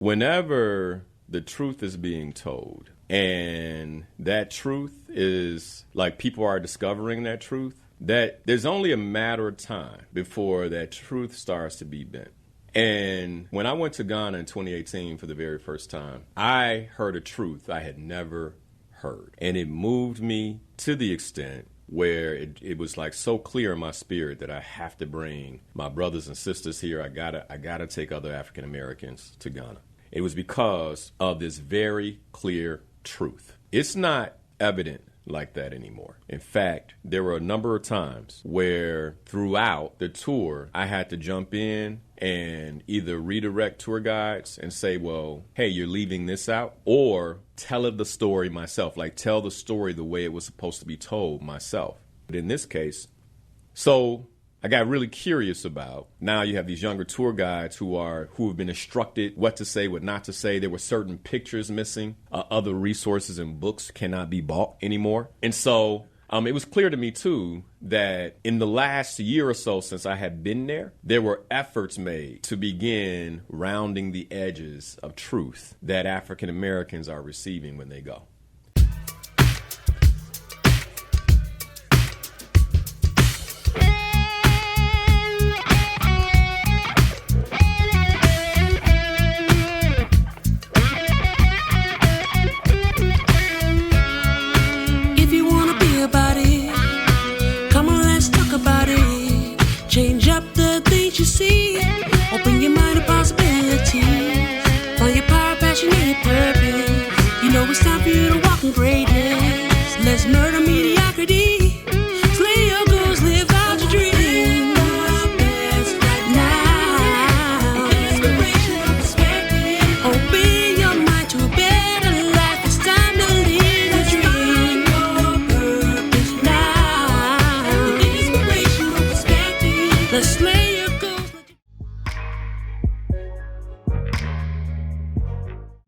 whenever the truth is being told, and that truth is like people are discovering that truth, that there's only a matter of time before that truth starts to be bent. And when I went to Ghana in 2018 for the very first time, I heard a truth I had never heard. And it moved me to the extent where it was like so clear in my spirit that I have to bring my brothers and sisters here. I gotta take other African Americans to Ghana. It was because of this very clear truth. It's not evident like that anymore. In fact, there were a number of times where throughout the tour, I had to jump in and either redirect tour guides and say, well, hey, you're leaving this out, or tell it the story myself, like tell the story the way it was supposed to be told myself. But in this case, so I got really curious about, now you have these younger tour guides who have been instructed what to say, what not to say. There were certain pictures missing. Other resources and books cannot be bought anymore. And so it was clear to me, too, that in the last year or so since I had been there were efforts made to begin rounding the edges of truth that African Americans are receiving when they go. Change up the things you see. Open your mind to possibilities. Find your power, passion, and your purpose. You know it's time for you to walk in greatness. Let's murder mediocrity. Slay your goals, live out your dream. Right now. Inspirational perspective. Open your mind to a better life. It's time to live your dream. Your purpose now. Inspirational perspective. Let's slay your goals.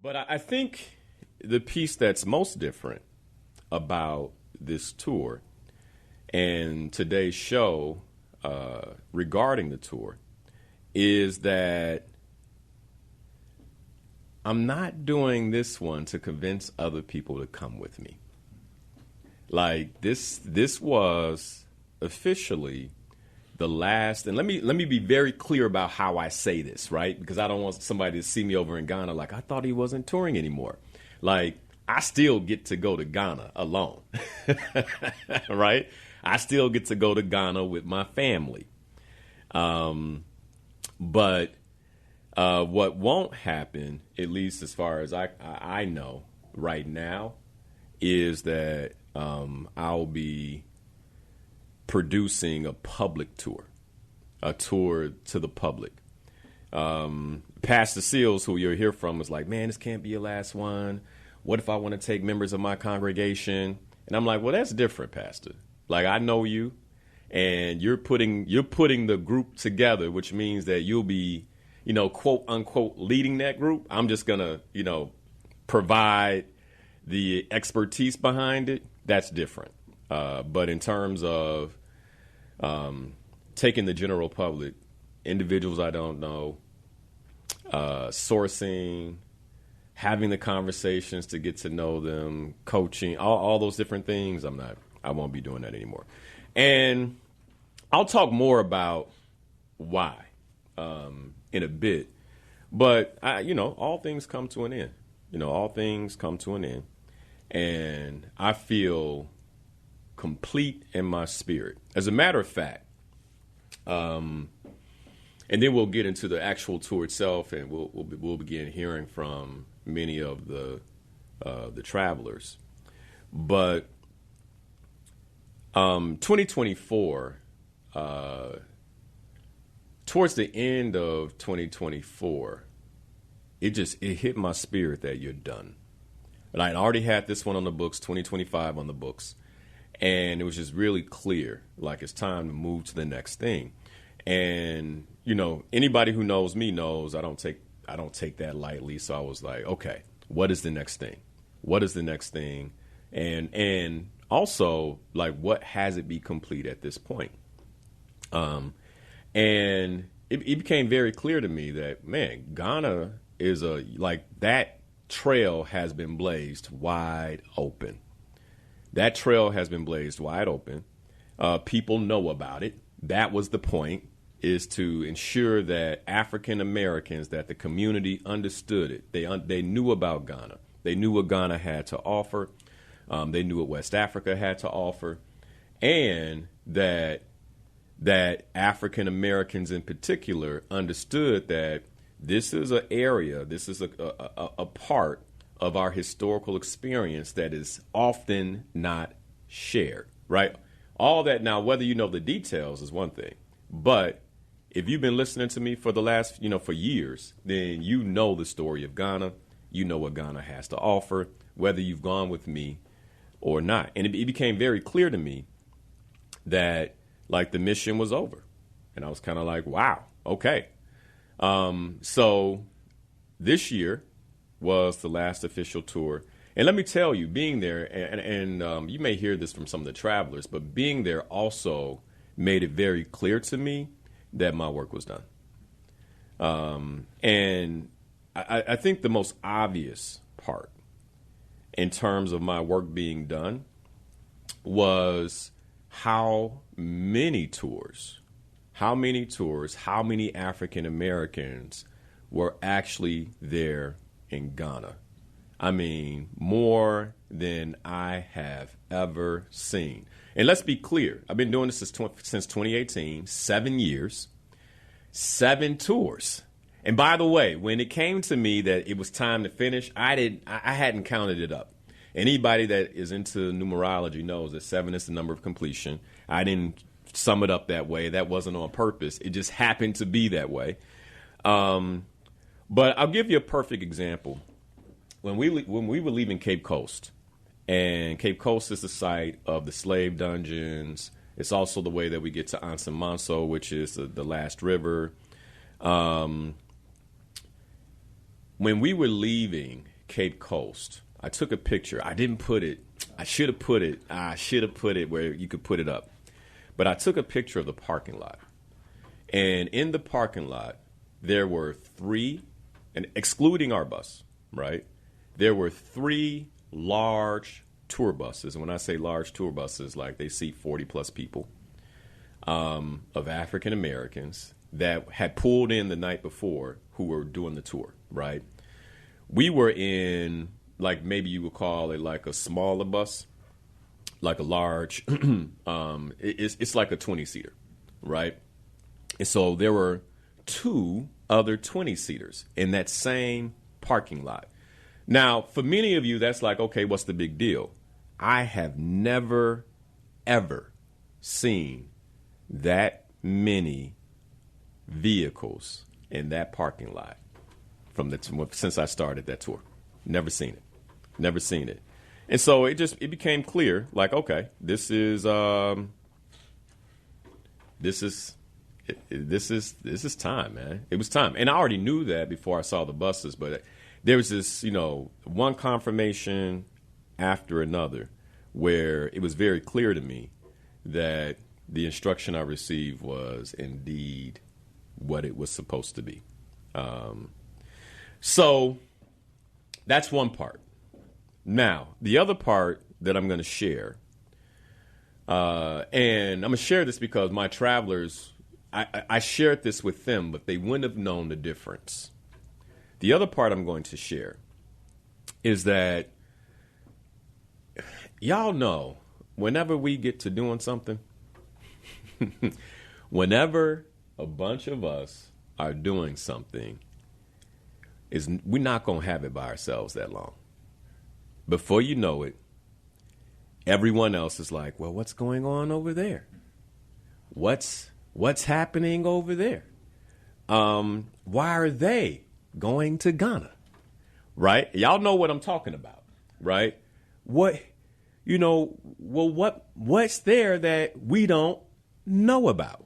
But I think the piece that's most different about this tour and today's show regarding the tour is that I'm not doing this one to convince other people to come with me. Like this was officially the last, and let me be very clear about how I say this, right? Because I don't want somebody to see me over in Ghana like, I thought he wasn't touring anymore. Like, I still get to go to Ghana alone, right? I still get to go to Ghana with my family. But what won't happen, at least as far as I know right now, is that I'll be producing a public tour, a tour to the public. Pastor Seals, who you'll hear from, was like, man, this can't be your last one. What if I want to take members of my congregation? And I'm like, well, that's different, Pastor. Like, I know you, and you're putting the group together, which means that you'll be, quote unquote, leading that group. I'm just gonna, provide the expertise behind it. That's different. But in terms of taking the general public, individuals I don't know, sourcing, having the conversations to get to know them, coaching, all those different things, I won't be doing that anymore. And I'll talk more about why in a bit. But, all things come to an end. All things come to an end. And I feel complete in my spirit. As a matter of fact, and then we'll get into the actual tour itself, and we'll begin hearing from many of the travelers. But 2024, towards the end of 2024, it hit my spirit that you're done. And I already had this one on the books, 2025 on the books. And it was just really clear, like it's time to move to the next thing. And, anybody who knows me knows I don't take that lightly. So I was like, okay, what is the next thing? What is the next thing? And also, like, what has it be complete at this point? And it became very clear to me that, man, Ghana is that trail has been blazed wide open. That trail has been blazed wide open. People know about it. That was the point, is to ensure that African Americans, that the community understood it. They knew about Ghana. They knew what Ghana had to offer. They knew what West Africa had to offer, and that African Americans in particular understood that this is an area, this is a part of our historical experience that is often not shared, right? All that now, whether you know the details is one thing, but if you've been listening to me for the last, for years, then you know the story of Ghana. You know what Ghana has to offer, whether you've gone with me or not. And it became very clear to me that, the mission was over. And I was kind of like, wow, okay. So this year was the last official tour. And let me tell you, being there, and you may hear this from some of the travelers, but being there also made it very clear to me that my work was done. And I think the most obvious part in terms of my work being done was how many African Americans were actually there in Ghana. I mean, more than I have ever seen. And let's be clear. I've been doing this since 2018, 7 years, 7 tours. And by the way, when it came to me that it was time to finish, I hadn't counted it up. Anybody that is into numerology knows that 7 is the number of completion. I didn't sum it up that way. That wasn't on purpose. It just happened to be that way. But I'll give you a perfect example. When we were leaving Cape Coast, and Cape Coast is the site of the slave dungeons. It's also the way that we get to Ansa Manso, which is the last river. When we were leaving Cape Coast, I took a picture. I didn't put it. I should have put it where you could put it up. But I took a picture of the parking lot. And in the parking lot, there were 3, and excluding our bus, right? There were 3 large tour buses. And when I say large tour buses, they seat 40 plus people, of African Americans that had pulled in the night before who were doing the tour, right? We were in, maybe you would call it a smaller bus, like a large, it's like a 20-seater, right? And so there were 2 other 20-seaters in that same parking lot. Now, for many of you, that's okay, what's the big deal? I have never, ever seen that many vehicles in that parking lot since I started that tour. Never seen it. And so it became clear, okay, this is time, man. It was time. And I already knew that before I saw the buses, but there was this, one confirmation after another where it was very clear to me that the instruction I received was indeed what it was supposed to be. So that's one part. Now, the other part that I'm going to share, and I'm going to share this because my travelers, I shared this with them, but they wouldn't have known the difference. The other part I'm going to share is that y'all know whenever we get to doing something, whenever a bunch of us are doing something, we're not going to have it by ourselves that long. Before you know it, everyone else is like, well, what's going on over there? What's happening over there? Why are they going to Ghana? Right? Y'all know what I'm talking about, right? What's there that we don't know about,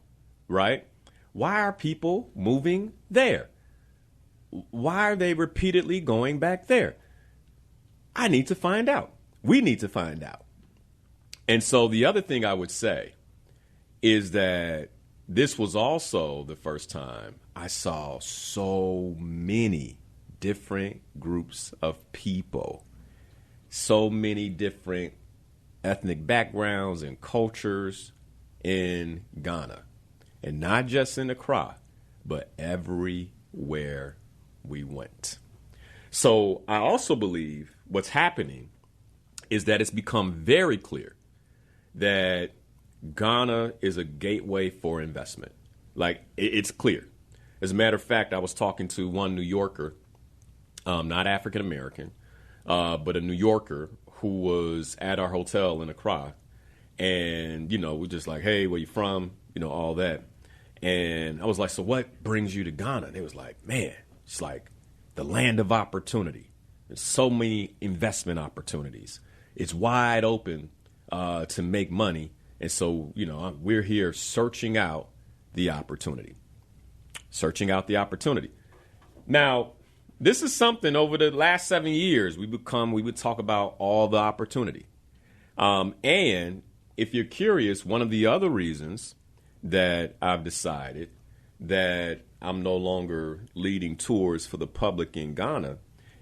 right? Why are people moving there? Why are they repeatedly going back there? I need to find out. We need to find out. And so the other thing I would say is that this was also the first time I saw so many different groups of people, so many different ethnic backgrounds and cultures in Ghana. And not just in Accra, but everywhere we went. So I also believe what's happening is that it's become very clear that Ghana is a gateway for investment. Like, it's clear. As a matter of fact, I was talking to one New Yorker, not African American, but a New Yorker who was at our hotel in Accra. And, we're just like, hey, where you from? All that. And I was like, so what brings you to Ghana? And they was like, man, it's like the land of opportunity. There's so many investment opportunities. It's wide open to make money. And so, we're here searching out the opportunity. Now, this is something over the last 7 years we would talk about all the opportunity. And if you're curious, one of the other reasons that I've decided that I'm no longer leading tours for the public in Ghana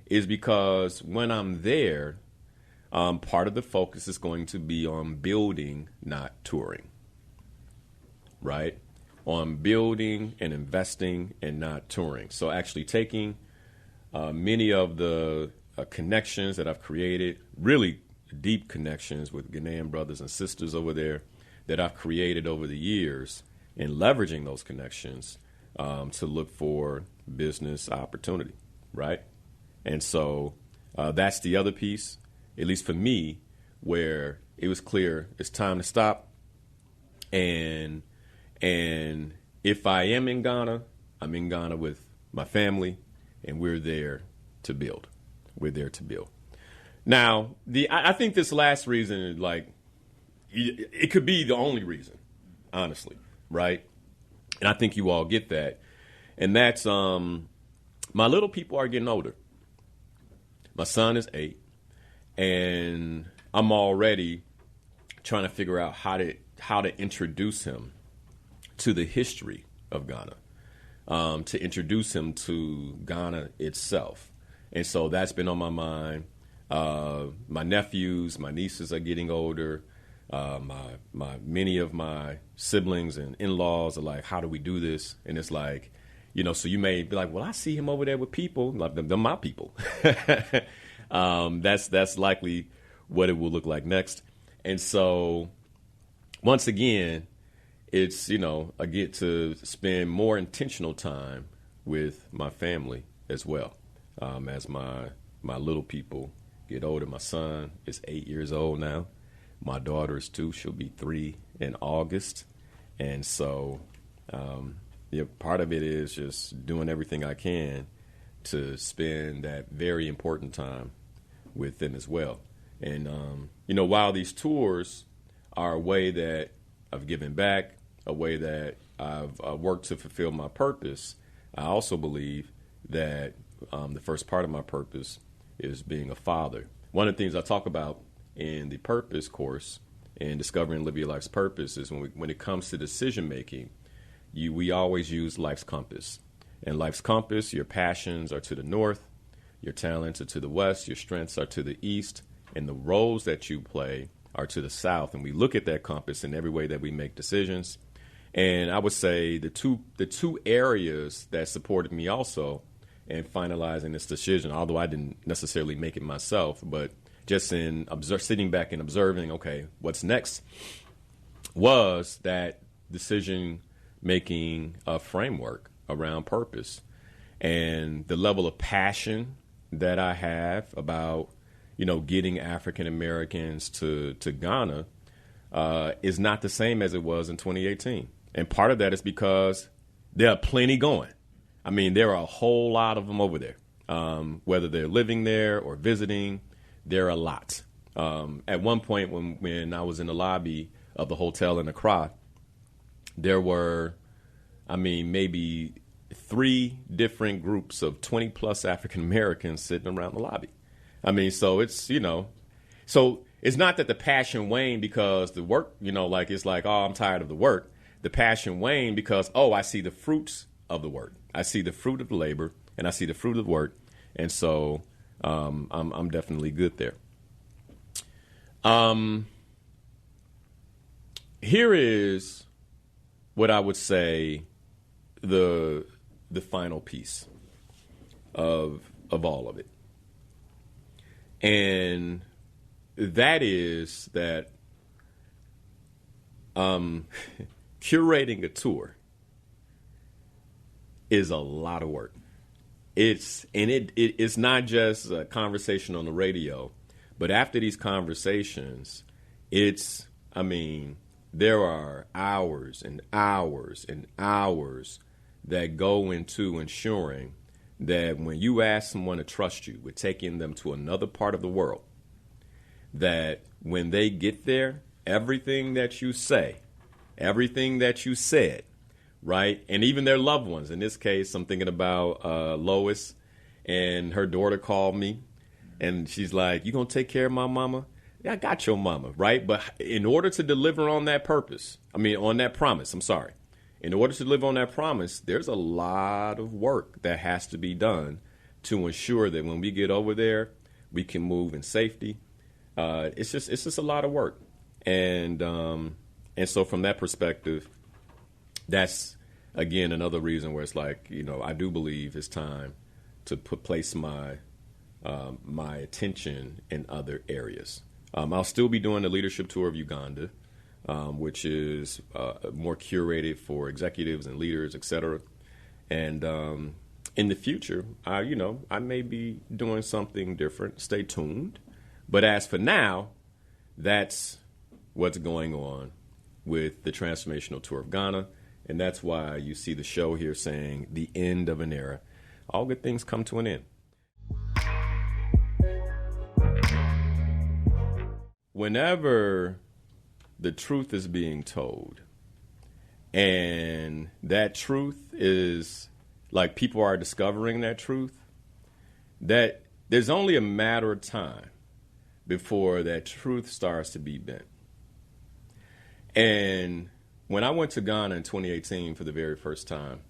is because when I'm there, part of the focus is going to be on building, not touring, right? On building and investing and not touring. So actually taking many of the connections that I've created, really deep connections with Ghanaian brothers and sisters over there that I've created over the years, and leveraging those connections to look for business opportunity, right? And so that's the other piece, at least for me, where it was clear it's time to stop. And if I am in Ghana, I'm in Ghana with my family, and we're there to build. Now, I think this last reason, like, it could be the only reason, honestly, right? And I think you all get that. And that's my little people are getting older. My son is 8, and I'm already trying to figure out how to introduce him to the history of Ghana, to introduce him to Ghana itself. And so that's been on my mind. My nephews, my nieces are getting older. Many of my siblings and in-laws are like, how do we do this? And it's like, so you may be like, well, I see him over there with people, like they're my people. That's likely what it will look like next. And so once again, it's, I get to spend more intentional time with my family as well, as my little people get older. My son is 8 years old now. My daughter is 2. She'll be 3 in August. And so part of it is just doing everything I can to spend that very important time with them as well. And, while these tours are a way that I've given back, a way that I've worked to fulfill my purpose, I also believe that the first part of my purpose is being a father. One of the things I talk about in the purpose course in Discovering Live Your Life's Purpose is when it comes to decision making, we always use life's compass. And life's compass, your passions are to the north, your talents are to the west, your strengths are to the east, and the roles that you play are to the south. And we look at that compass in every way that we make decisions. And I would say the two areas that supported me also in finalizing this decision, although I didn't necessarily make it myself, but just in sitting back and observing, okay, what's next, was that decision-making framework around purpose. And the level of passion that I have about, getting African Americans to Ghana is not the same as it was in 2018. And part of that is because there are plenty going. I mean, there are a whole lot of them over there, whether they're living there or visiting. There are a lot. At one point when I was in the lobby of the hotel in Accra, there were, maybe 3 different groups of 20 plus African Americans sitting around the lobby. So it's, so it's not that the passion waned because the work, it's like, oh, I'm tired of the work. The passion waned because, I see the fruits of the work. I see the fruit of the labor, and I see the fruit of the work, And so I'm definitely good there. Here is what I would say the final piece of all of it. And that is that curating a tour is a lot of work. It's not just a conversation on the radio, but after these conversations, there are hours and hours and hours that go into ensuring that when you ask someone to trust you with taking them to another part of the world, that when they get there, everything that you say, everything that you said, right, and even their loved ones. In this case, I'm thinking about Lois, and her daughter called me, and she's like, "You gonna take care of my mama?" Yeah, I got your mama, right? But in order to deliver on that on that promise, in order to live on that promise, there's a lot of work that has to be done to ensure that when we get over there, we can move in safety. It's just a lot of work. And so from that perspective, that's, again, another reason where it's like, I do believe it's time to place my attention in other areas. I'll still be doing the leadership tour of Uganda, which is more curated for executives and leaders, et cetera. And in the future, I may be doing something different. Stay tuned. But as for now, that's what's going on with the Transformational Tour of Ghana. And that's why you see the show here saying the end of an era. All good things come to an end. Whenever the truth is being told, and that truth is like people are discovering that truth, that there's only a matter of time before that truth starts to be bent. And when I went to Ghana in 2018 for the very first time,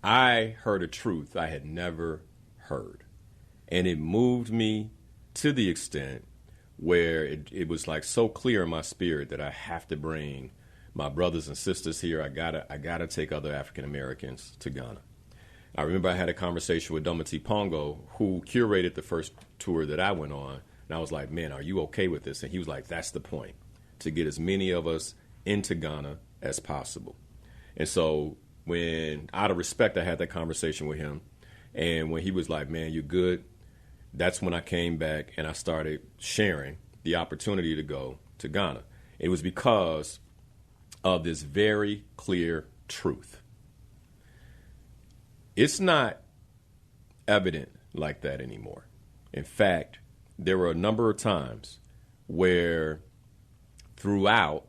I heard a truth I had never heard. And it moved me to the extent where it was like so clear in my spirit that I have to bring my brothers and sisters here. I gotta take other African Americans to Ghana. I remember I had a conversation with Domati Pongo, who curated the first tour that I went on. And I was like, "Man, are you okay with this?" And he was like, "That's the point, to get as many of us into Ghana as possible." And so when, out of respect, I had that conversation with him. And when he was like, "Man, you're good," that's when I came back and I started sharing the opportunity to go to Ghana. It was because of this very clear truth. It's not evident like that anymore. In fact, there were a number of times where throughout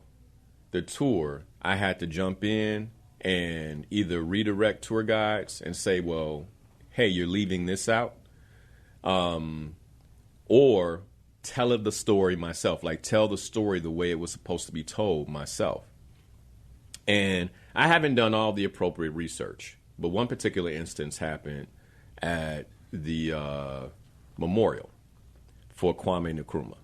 the tour, I had to jump in and either redirect tour guides and say, "Well, hey, you're leaving this out." Or tell it the story myself, like tell the story the way it was supposed to be told myself. And I haven't done all the appropriate research, but one particular instance happened at the memorial for Kwame Nkrumah.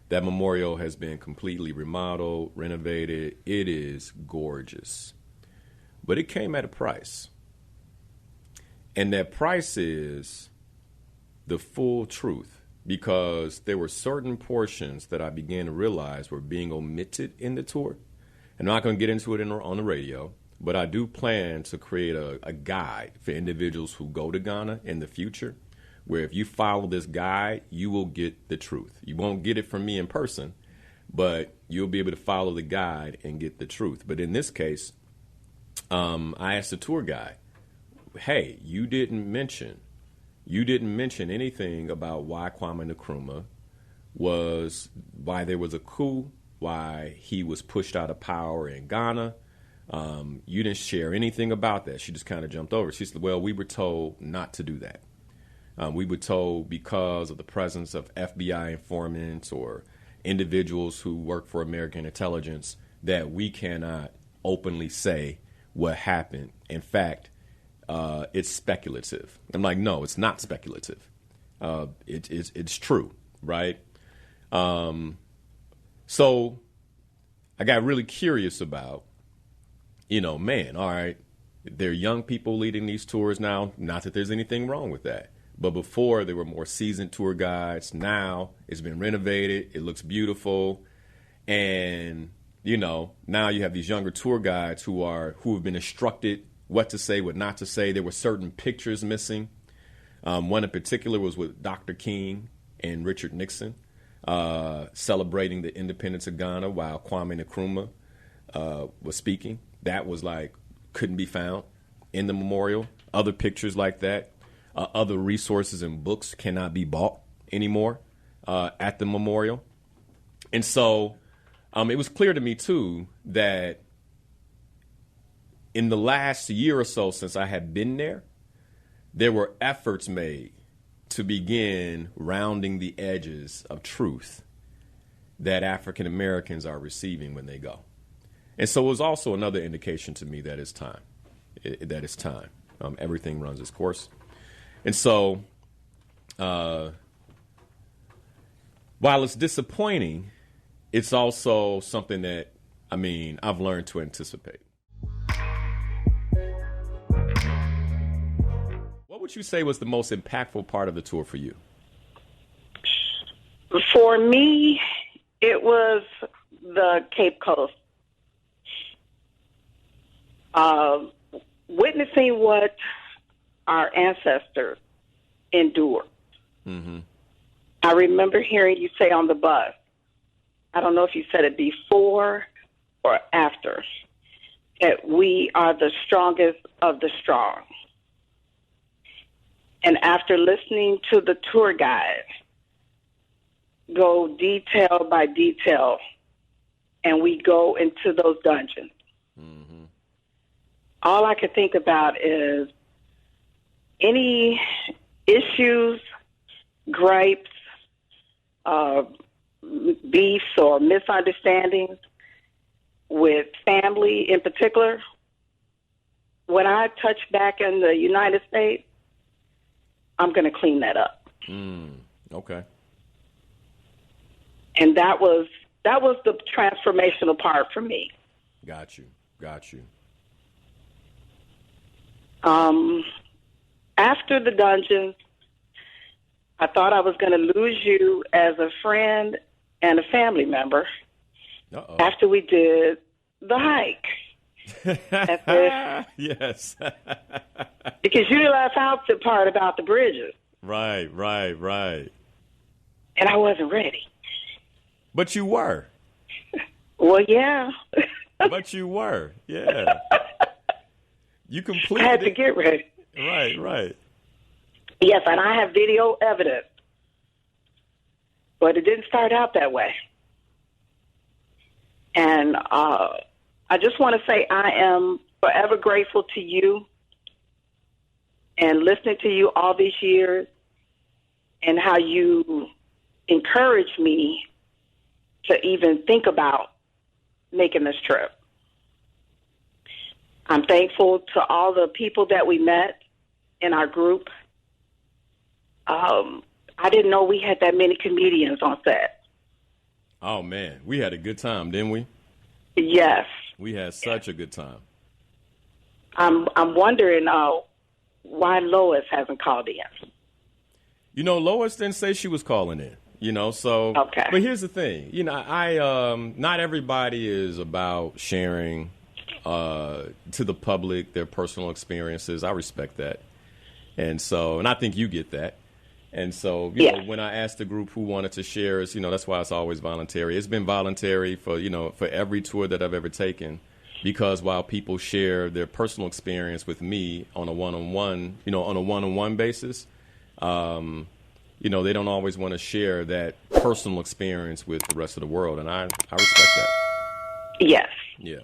That memorial has been completely remodeled, renovated. It is gorgeous. But it came at a price. And that price is the full truth, because there were certain portions that I began to realize were being omitted in the tour. And I'm not going to get into it on the radio, but I do plan to create a guide for individuals who go to Ghana in the future, where if you follow this guide, you will get the truth. You won't get it from me in person, but you'll be able to follow the guide and get the truth. But in this case, I asked the tour guide, "Hey, you didn't mention anything about why Kwame Nkrumah why there was a coup, why he was pushed out of power in Ghana. You didn't share anything about that." She just kind of jumped over. She said, "Well, we were told not to do that. We were told because of the presence of FBI informants or individuals who work for American intelligence that we cannot openly say what happened. In fact, it's speculative. I'm like, no, it's not speculative. It's true, right? So I got really curious about, man, all right, there are young people leading these tours now. Not that there's anything wrong with that. But before, there were more seasoned tour guides. Now it's been renovated. It looks beautiful. And, now you have these younger tour guides who have been instructed what to say, what not to say. There were certain pictures missing. One in particular was with Dr. King and Richard Nixon celebrating the independence of Ghana while Kwame Nkrumah was speaking. That was couldn't be found in the memorial. Other pictures like that. Other resources and books cannot be bought anymore at the memorial. And so it was clear to me, too, that in the last year or so since I had been there were efforts made to begin rounding the edges of truth that African Americans are receiving when they go. And so it was also another indication to me that it's time. Everything runs its course. And so, while it's disappointing, it's also something that, I've learned to anticipate. What would you say was the most impactful part of the tour for you? For me, it was the Cape Coast. Witnessing what our ancestors endured. Mm-hmm. I remember hearing you say on the bus, I don't know if you said it before or after, that we are the strongest of the strong. And after listening to the tour guide go detail by detail, and we go into those dungeons, mm-hmm. all I could think about is any issues, gripes, beefs or misunderstandings with family in particular. When I touch back in the United States, I'm going to clean that up. Okay. And that was the transformational part for me. Got you. After the dungeons, I thought I was going to lose you as a friend and a family member. Uh-oh. After we did the hike. Yes. Because you left out the part about the bridges. Right. And I wasn't ready. But you were. Well, yeah. But you were, yeah. You completed I had to get ready. Right. Yes, and I have video evidence. But it didn't start out that way. And I just want to say I am forever grateful to you and listening to you all these years and how you encouraged me to even think about making this trip. I'm thankful to all the people that we met in our group. I didn't know we had that many comedians on set. Oh, man. We had a good time, didn't we? Yes. We had such a good time. I'm wondering why Lois hasn't called in. Lois didn't say she was calling in, so. Okay. But here's the thing. Not everybody is about sharing to the public their personal experiences. I respect that. And I think you get that. And so, when I asked the group who wanted to share, that's why it's always voluntary. It's been voluntary for every tour that I've ever taken, because while people share their personal experience with me on a one-on-one basis, they don't always want to share that personal experience with the rest of the world. And I respect that. Yes. Yeah.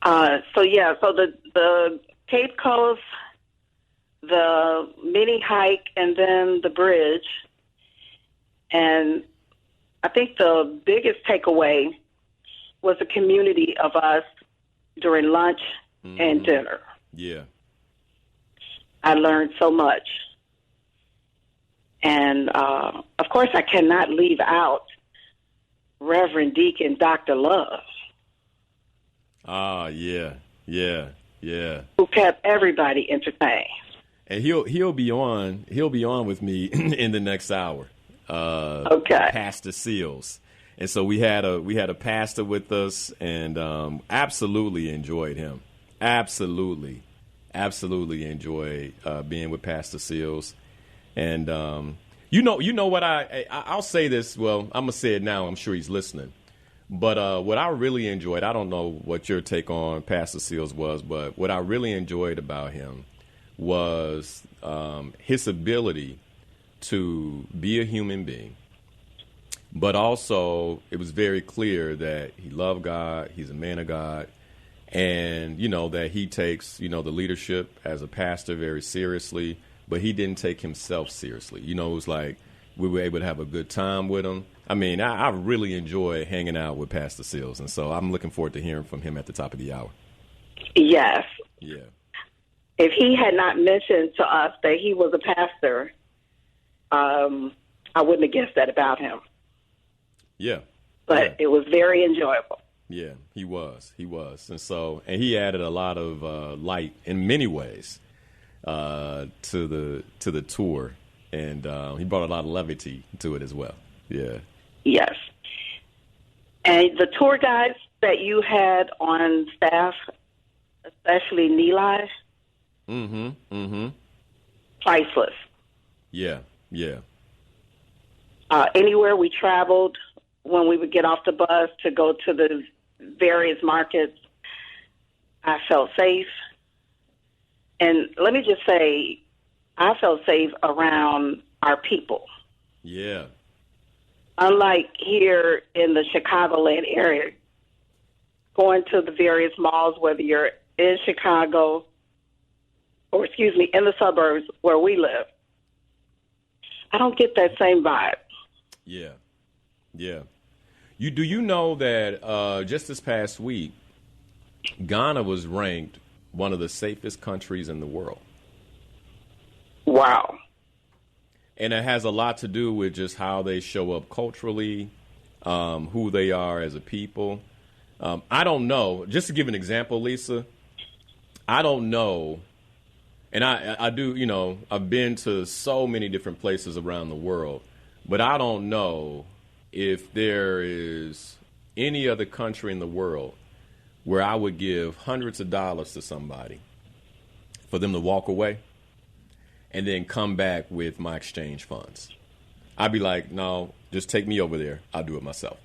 So the Cape Coast, the mini hike, and then the bridge. And I think the biggest takeaway was the community of us during lunch and dinner. Yeah. I learned so much. And, of course, I cannot leave out Reverend Deacon Dr. Love. Ah, yeah, Who kept everybody entertained. and he'll be on with me in the next hour. Okay. Pastor Seals, and so we had a pastor with us, and absolutely enjoyed him. Absolutely enjoyed being with Pastor Seals, and you know what I'll say this. Well, I'm gonna say it now. I'm sure he's listening. But what I really enjoyed, I don't know what your take on Pastor Seals was, but what I really enjoyed about him was his ability to be a human being. But also, it was very clear that he loved God, he's a man of God, and, that he takes, the leadership as a pastor very seriously, but he didn't take himself seriously. It was like we were able to have a good time with him. I mean, I really enjoy hanging out with Pastor Seals, and so I'm looking forward to hearing from him at the top of the hour. Yes. Yeah. If he had not mentioned to us that he was a pastor, I wouldn't have guessed that about him. Yeah. But It was very enjoyable. Yeah, he was. And he added a lot of light in many ways to the tour, and he brought a lot of levity to it as well. Yeah. Yes. And the tour guides that you had on staff, especially Neeli, priceless. Yeah. Anywhere we traveled, when we would get off the bus to go to the various markets, I felt safe. And let me just say, I felt safe around our people. Yeah. Unlike here in the Chicagoland area, going to the various malls, whether you're in Chicago or, in the suburbs where we live, I don't get that same vibe. Yeah. Do you know that just this past week, Ghana was ranked one of the safest countries in the world? Wow. And it has a lot to do with just how they show up culturally, who they are as a people. I don't know. Just to give an example, Lisa, I don't know. And I do, I've been to so many different places around the world, but I don't know if there is any other country in the world where I would give hundreds of dollars to somebody for them to walk away and then come back with my exchange funds. I'd be like, no, just take me over there. I'll do it myself.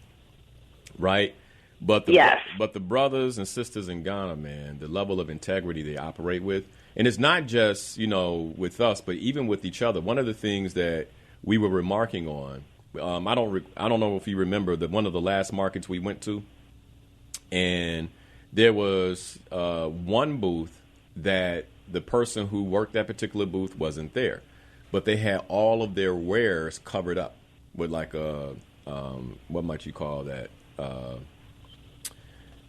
Right? But the brothers and sisters in Ghana, man, the level of integrity they operate with, and it's not just, with us, but even with each other. One of the things that we were remarking on, I don't know if you remember one of the last markets we went to, and there was one booth that the person who worked that particular booth wasn't there, but they had all of their wares covered up with like a what might you call that?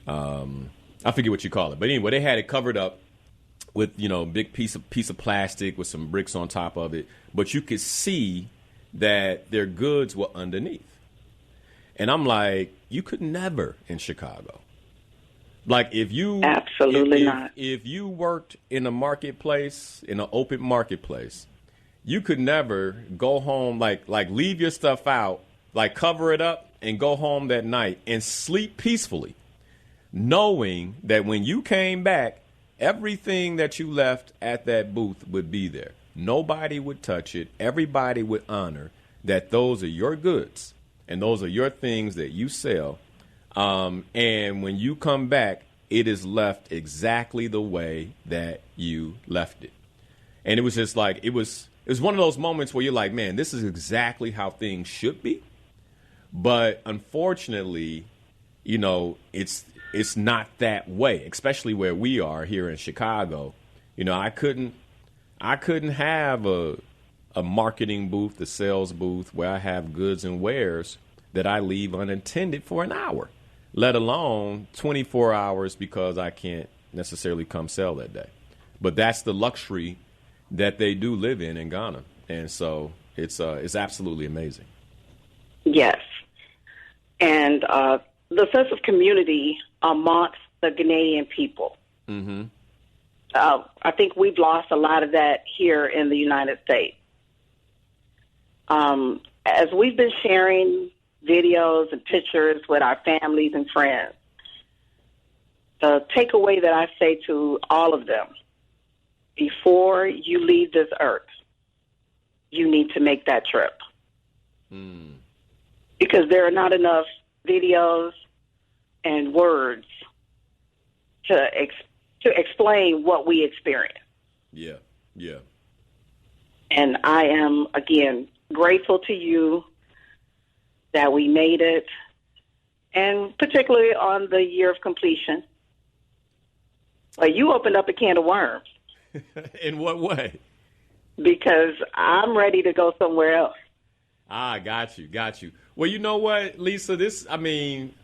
I forget what you call it, but anyway, they had it covered up with big piece of plastic with some bricks on top of it, but you could see that their goods were underneath. And I'm like, you could never in Chicago. Like if you absolutely not. If you worked in a marketplace, in an open marketplace, you could never go home like leave your stuff out, like cover it up and go home that night and sleep peacefully, knowing that when you came back, everything that you left at that booth would be there. Nobody would touch it. Everybody would honor that those are your goods and those are your things that you sell. And when you come back, it is left exactly the way that you left it. And it was just like, it was one of those moments where you're like, man, this is exactly how things should be. But unfortunately, it's not that way, especially where we are here in Chicago. I couldn't have a marketing booth, a sales booth where I have goods and wares that I leave unattended for an hour, let alone 24 hours because I can't necessarily come sell that day. But that's the luxury that they do live in Ghana. And so it's absolutely amazing. Yes. And the sense of community amongst the Ghanaian people. Mm-hmm. I think we've lost a lot of that here in the United States. As we've been sharing videos and pictures with our families and friends, the takeaway that I say to all of them, before you leave this earth, you need to make that trip. Mm. Because there are not enough videos and words to explain what we experience. Yeah, yeah. And I am, again, grateful to you that we made it, and particularly on the year of completion. You opened up a can of worms. In what way? Because I'm ready to go somewhere else. Ah, got you. Well, you know what, Lisa,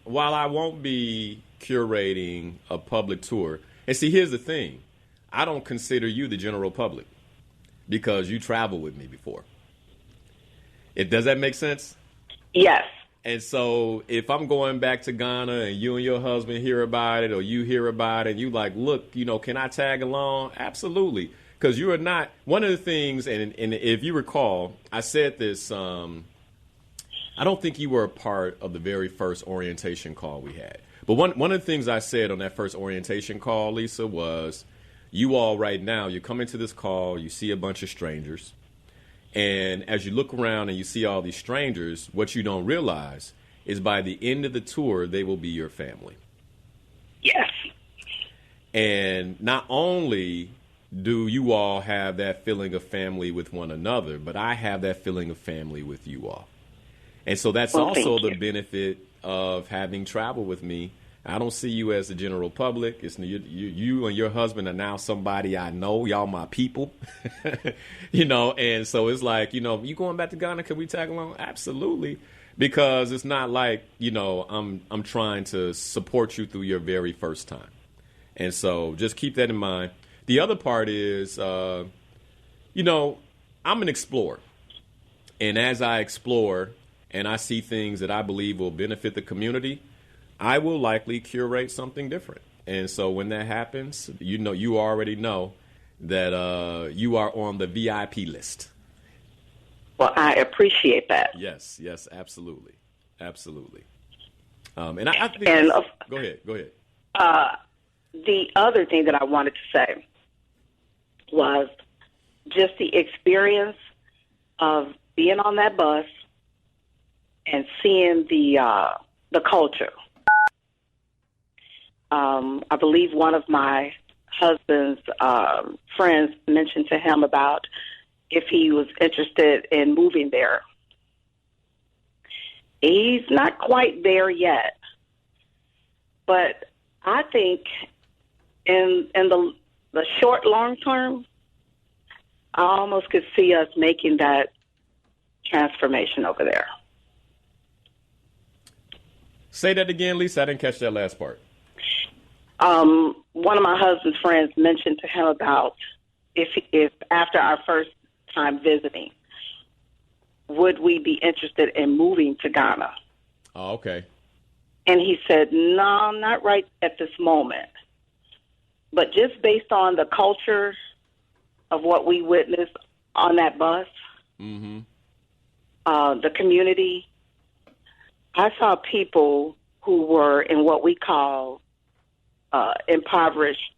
while I won't be curating a public tour, and see, here's the thing. I don't consider you the general public because you traveled with me before. Does that make sense? Yes. And so if I'm going back to Ghana and you and your husband hear about it, or you hear about it and you like, look, can I tag along? Absolutely. Because you are not one of the things. And if you recall, I said this. I don't think you were a part of the very first orientation call we had. But one of the things I said on that first orientation call, Lisa, was you all right now, you come into this call, you see a bunch of strangers. And as you look around and you see all these strangers, what you don't realize is by the end of the tour, they will be your family. Yes. And not only do you all have that feeling of family with one another, but I have that feeling of family with you all. And so that's also the benefit of having traveled with me. I don't see you as the general public. It's you and your husband are now somebody I know. Y'all my people, and so it's like, you going back to Ghana, can we tag along? Absolutely. Because it's not like, I'm trying to support you through your very first time. And so just keep that in mind. The other part is, I'm an explorer. And as I explore and I see things that I believe will benefit the community, I will likely curate something different. And so when that happens, you already know that you are on the VIP list. Well, I appreciate that. Yes, absolutely. And I think go ahead. The other thing that I wanted to say was just the experience of being on that bus and seeing the culture. I believe one of my husband's friends mentioned to him about if he was interested in moving there. He's not quite there yet, but I think in the short, long term, I almost could see us making that transformation over there. Say that again, Lisa. I didn't catch that last part. One of my husband's friends mentioned to him about if after our first time visiting, would we be interested in moving to Ghana? Oh, okay. And he said, no, not right at this moment. But just based on the culture of what we witnessed on that bus, mm-hmm. The community, I saw people who were in what we call impoverished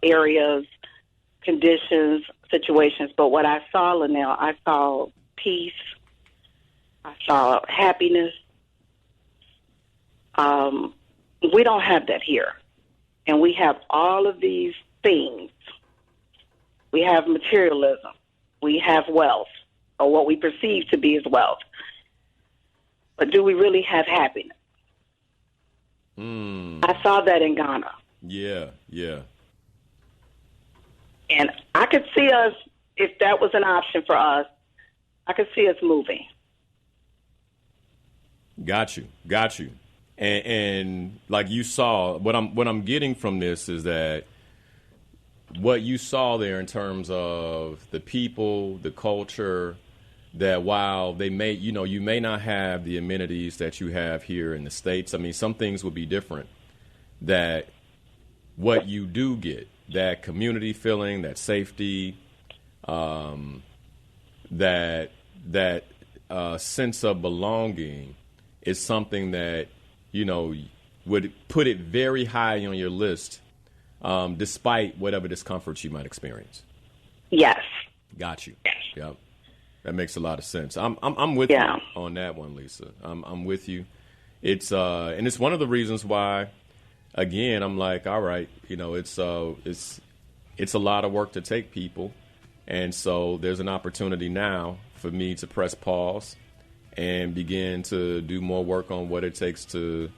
areas, conditions, situations. But what I saw, Linnell, I saw peace. I saw happiness. We don't have that here. And we have all of these things. We have materialism. We have wealth, or what we perceive to be as wealth. But do we really have happiness? I saw that in Ghana. Yeah. And I could see us, if that was an option for us, I could see us moving. Got you. And like you saw, what I'm getting from this is that what you saw there in terms of the people, the culture, that while they may, you may not have the amenities that you have here in the States. I mean, some things will be different. That what you do get, that community feeling, that safety, that sense of belonging is something that, would put it very high on your list, despite whatever discomforts you might experience. Yes. Got you. Yep. That makes a lot of sense. I'm with you on that one, Lisa. I'm with you. It's and it's one of the reasons why, again, I'm like, all right, it's a lot of work to take people, and so there's an opportunity now for me to press pause and begin to do more work on what it takes to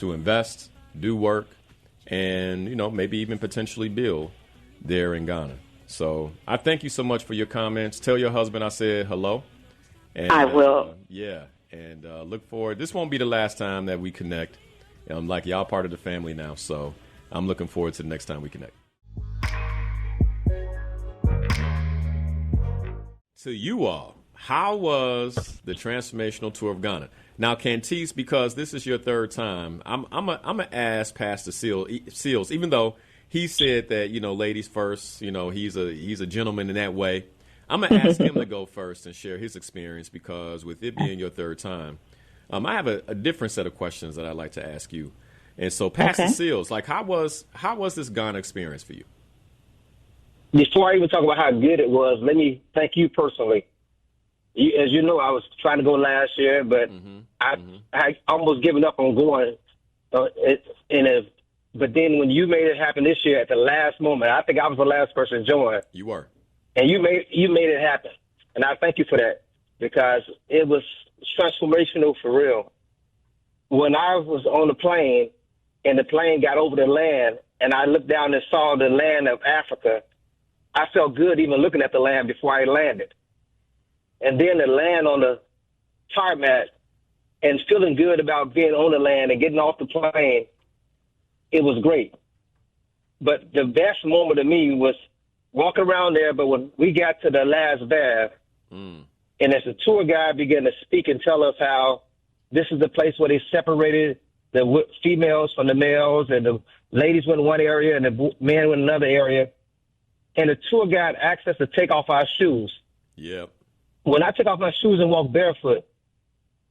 invest, do work, and maybe even potentially build there in Ghana. So I thank you so much for your comments. Tell your husband I said hello. And, I will. And look forward. This won't be the last time that we connect. Like y'all part of the family now, so I'm looking forward to the next time we connect. To you all, how was the Transformational Tour of Ghana? Now, Cantice, because this is your third time, I'm gonna ask Pastor Seals, even though he said that, ladies first, he's a gentleman in that way. I'm going to ask him to go first and share his experience, because with it being your third time, I have a different set of questions that I'd like to ask you. And so, Pastor Seals, like, how was this Ghana experience for you? Before I even talk about how good it was, let me thank you personally. As you know, I was trying to go last year, but I almost given up on going. But then when you made it happen this year at the last moment, I think I was the last person to join. You were. And you made it happen. And I thank you for that, because it was transformational for real. When I was on the plane and the plane got over the land and I looked down and saw the land of Africa, I felt good even looking at the land before I landed. And then to land on the tarmac and feeling good about being on the land and getting off the plane, it was great. But the best moment to me was walking around there, but when we got to the last bath, and as the tour guide began to speak and tell us how this is the place where they separated the females from the males, and the ladies went in one area and the men went in another area, and the tour guide asked us to take off our shoes. Yep. When I took off my shoes and walked barefoot,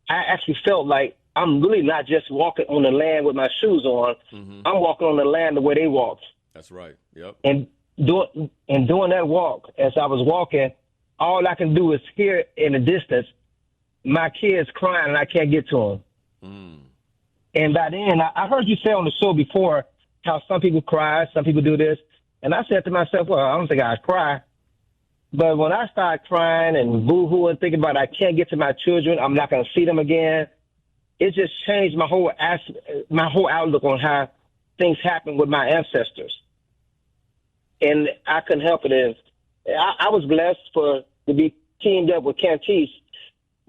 I actually felt like I'm really not just walking on the land with my shoes on. I'm walking on the land the way they walked. That's right. Yep. And doing that walk, as I was walking, all I can do is hear in the distance my kids crying, and I can't get to them. And by then, I heard you say on the show before how some people cry, some people do this. And I said to myself, well, I don't think I'd cry. But when I started crying and boo-hooing, thinking about I can't get to my children, I'm not going to see them again, it just changed my whole outlook on how things happen with my ancestors. And I couldn't help it. And I was blessed to be teamed up with Cantice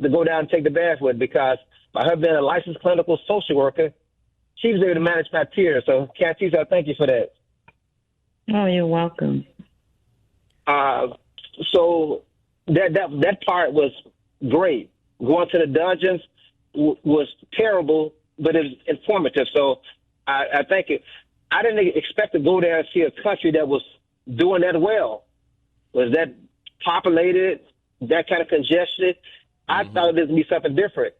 to go down and take the bath with, because by her being a licensed clinical social worker, she was able to manage my tears. So, Cantice, I thank you for that. Oh, you're welcome. So that part was great. Going to the dungeons was terrible, but it was informative. So I thank you. I didn't expect to go there and see a country that was doing that well. Was that populated, that kind of congested? I thought this would be something different.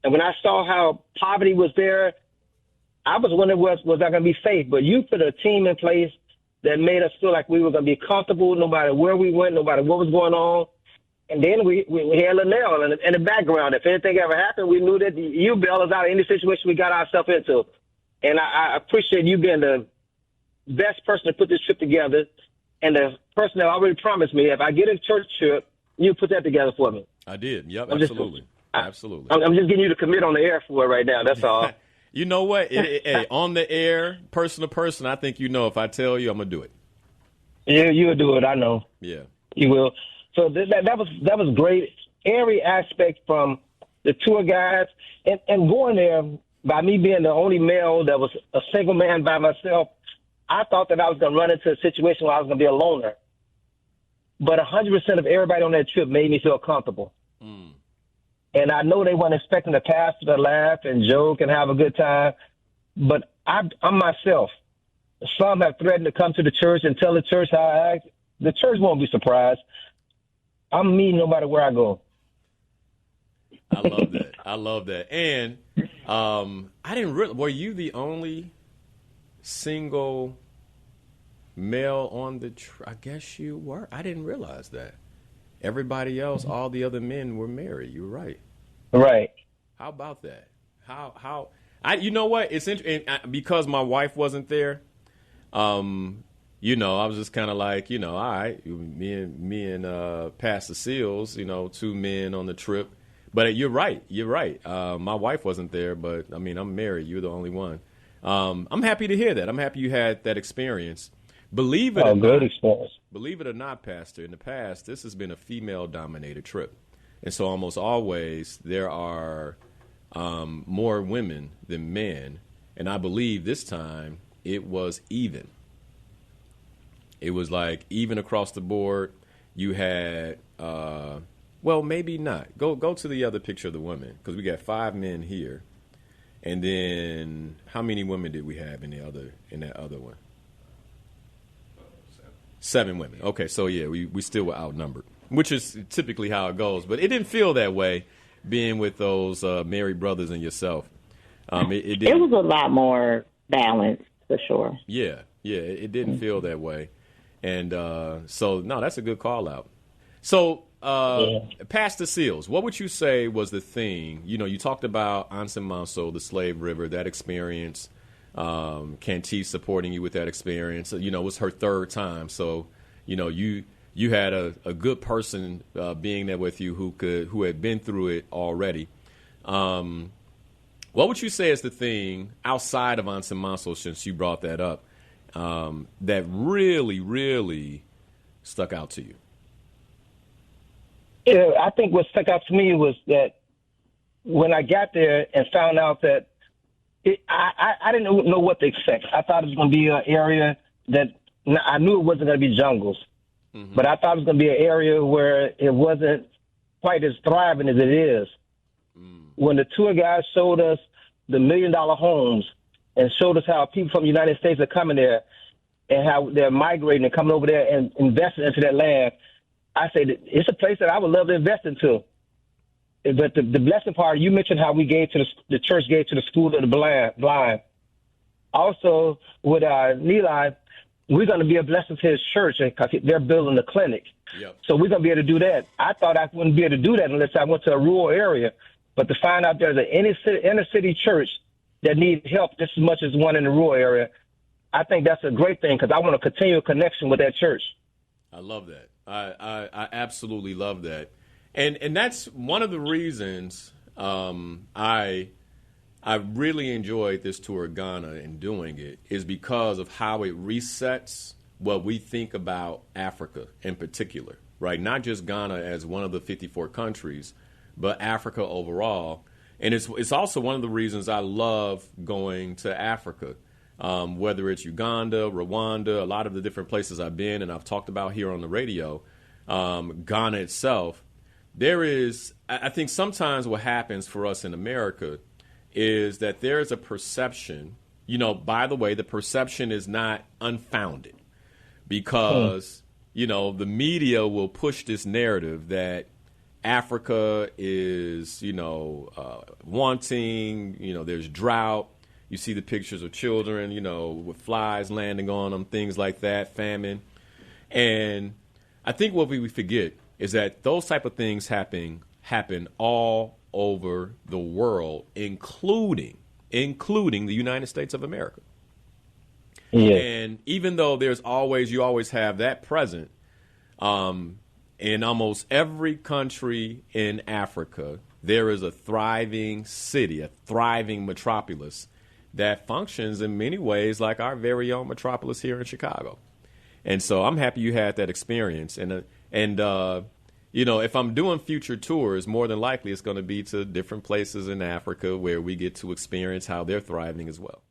And when I saw how poverty was there, I was wondering, was I going to be safe? But you put a team in place that made us feel like we were going to be comfortable no matter where we went, no matter what was going on. And then we had Linnell in the background. If anything ever happened, we knew that you bailed us out of any situation we got ourselves into. And I appreciate you being the best person to put this trip together, and the person that already promised me, if I get a church trip, you put that together for me. I did. Yep, absolutely. Absolutely. I'm just getting you to commit on the air for it right now. That's all. You know what? Hey, on the air, person to person, I think if I tell you, I'm going to do it. Yeah, you'll do it. I know. Yeah. You will. So that was great. Every aspect from the tour guides and going there, by me being the only male that was a single man by myself, I thought that I was going to run into a situation where I was going to be a loner. But 100% of everybody on that trip made me feel comfortable. And I know they weren't expecting the pastor to laugh and joke and have a good time. But I'm myself. Some have threatened to come to the church and tell the church how I act. The church won't be surprised. I'm me no matter where I go. I love that. I love that. And I didn't really. Were you the only single male on the I guess you were. I didn't realize that. Everybody else, all the other men were married. You're right. Right. How about that? How you know what? It's interesting because my wife wasn't there. You know, I was just kind of like, you know, all right, me and Pastor Seals, you know, two men on the trip. But you're right. You're right. My wife wasn't there, but I mean, I'm married. You're the only one. I'm happy to hear that. I'm happy you had that experience. Believe it or not, Pastor, in the past, this has been a female-dominated trip. And so almost always there are more women than men. And I believe this time it was even. It was like even across the board. You had, well, maybe not. Go to the other picture of the women, because we got 5 men here. And then how many women did we have in that other one? 7 women. Okay, so yeah, we still were outnumbered, which is typically how it goes. But it didn't feel that way being with those married brothers and yourself. It was a lot more balanced, for sure. Yeah, it didn't feel that way. And so, no, that's a good call out. So, Pastor Seals, what would you say was the thing? You know, you talked about Anson Manso, the Slave River, that experience. Cantice supporting you with that experience. You know, it was her 3rd time. So, you know, you had a good person being there with you who had been through it already. What would you say is the thing outside of Anson Manso, since you brought that up, that really, really stuck out to you? Yeah, I think what stuck out to me was that when I got there and found out that I didn't know what to expect. I thought it was going to be an area that I knew it wasn't going to be jungles, but I thought it was going to be an area where it wasn't quite as thriving as it is. When the tour guide showed us the $1 million homes and showed us how people from the United States are coming there and how they're migrating and coming over there and investing into that land, I said, it's a place that I would love to invest into. But the blessing part, you mentioned how we gave to the church gave to the school of the blind. Also, with Neeli, we're going to be a blessing to his church because they're building a clinic. Yep. So we're going to be able to do that. I thought I wouldn't be able to do that unless I went to a rural area. But to find out there's an inner city church that needs help just as much as one in the rural area, I think that's a great thing because I want to continue a connection with that church. I love that. I absolutely love that. And that's one of the reasons I really enjoyed this tour of Ghana and doing it is because of how it resets what we think about Africa in particular, right? Not just Ghana as one of the 54 countries, but Africa overall. And it's also one of the reasons I love going to Africa, whether it's Uganda, Rwanda, a lot of the different places I've been and I've talked about here on the radio, Ghana itself. There is, I think sometimes what happens for us in America is that there is a perception, you know, by the way, the perception is not unfounded because, you know, the media will push this narrative that Africa is, you know, wanting, you know, there's drought. You see the pictures of children, you know, with flies landing on them, things like that, famine. And I think what we forget is that those type of things happen all over the world, including the United States of America. Yeah. And even though you always have that present, in almost every country in Africa, there is a thriving city, a thriving metropolis that functions in many ways like our very own metropolis here in Chicago. And so I'm happy you had that experience. And you know, if I'm doing future tours, more than likely it's going to be to different places in Africa where we get to experience how they're thriving as well.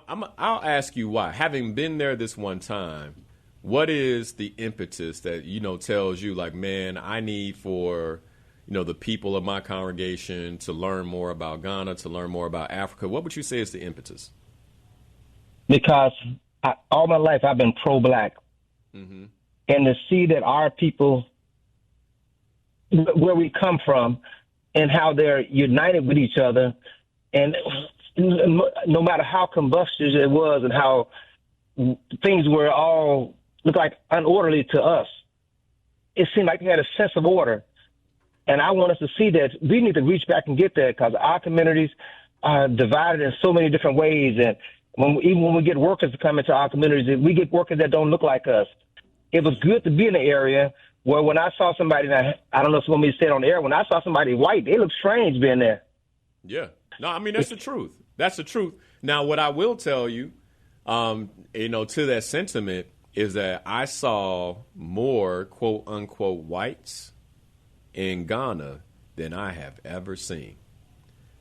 I'll ask you why. Having been there this one time, what is the impetus that, tells you like, man, I need for, the people of my congregation to learn more about Ghana, to learn more about Africa? What would you say is the impetus? Because all my life I've been pro-black. Mm-hmm. And to see that our people, where we come from, and how they're united with each other, and no matter how combustious it was and how things were all looked like unorderly to us, it seemed like they had a sense of order. And I want us to see that we need to reach back and get there, because our communities are divided in so many different ways. And even when we get workers to come into our communities, we get workers that don't look like us. It was good to be in an area where when I saw somebody, I don't know if it's going to be said on the air, when I saw somebody white, they looked strange being there. Yeah. No, I mean, that's the truth. That's the truth. Now, what I will tell you, to that sentiment is that I saw more quote unquote whites in Ghana than I have ever seen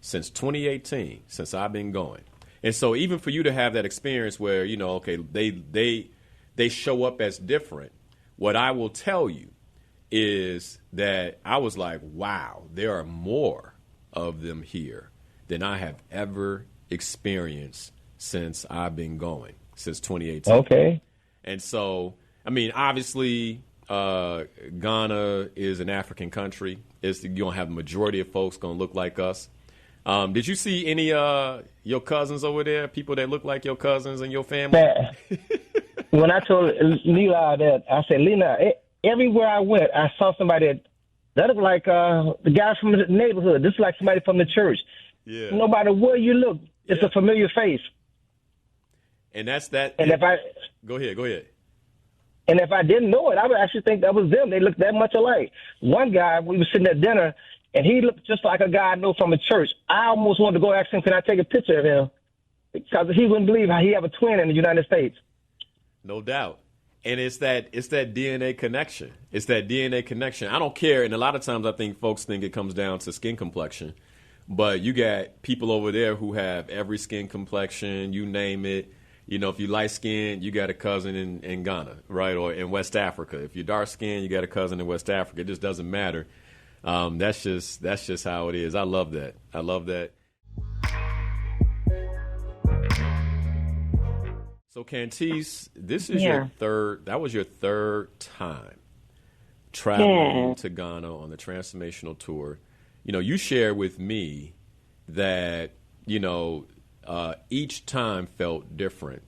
since 2018, since I've been going. And so even for you to have that experience where, okay, they show up as different, what I will tell you is that I was like, wow, there are more of them here than I have ever experienced since I've been going, since 2018. Okay. And so, I mean, obviously, Ghana is an African country. You're going to have the majority of folks going to look like us. Did you see any your cousins over there, people that look like your cousins and your family? When I told Leela that, I said, Lena, everywhere I went, I saw somebody that looked like the guy from the neighborhood. This is like somebody from the church. Yeah. No matter where you look, it's a familiar face. And that's that. And Go ahead. And if I didn't know it, I would actually think that was them. They looked that much alike. One guy, we were sitting at dinner, and he looked just like a guy I know from a church. I almost wanted to go ask him, can I take a picture of him? Because he wouldn't believe how he have a twin in the United States. No doubt. And it's that DNA connection. It's that DNA connection. I don't care. And a lot of times I think folks think it comes down to skin complexion. But you got people over there who have every skin complexion, you name it. If you light skinned, you got a cousin in Ghana, right? Or in West Africa. If you're dark skinned, you got a cousin in West Africa. It just doesn't matter. That's just how it is. I love that. So Cantice, this is that was your third time traveling to Ghana on the Transformational tour. You shared with me that, each time felt different.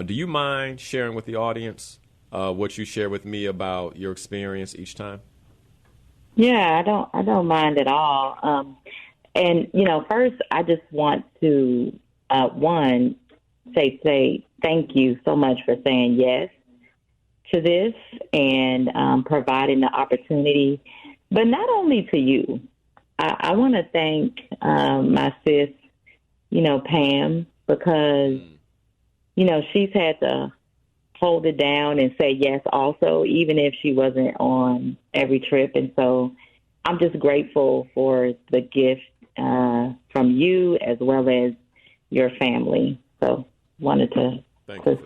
Do you mind sharing with the audience what you shared with me about your experience each time? Yeah, I don't mind at all. And first I just want to say thank you so much for saying yes to this and providing the opportunity. But not only to you, I want to thank my sis, Pam, because she's had to hold it down and say yes also, even if she wasn't on every trip. And so I'm just grateful for the gift from you as well as your family. So wanted to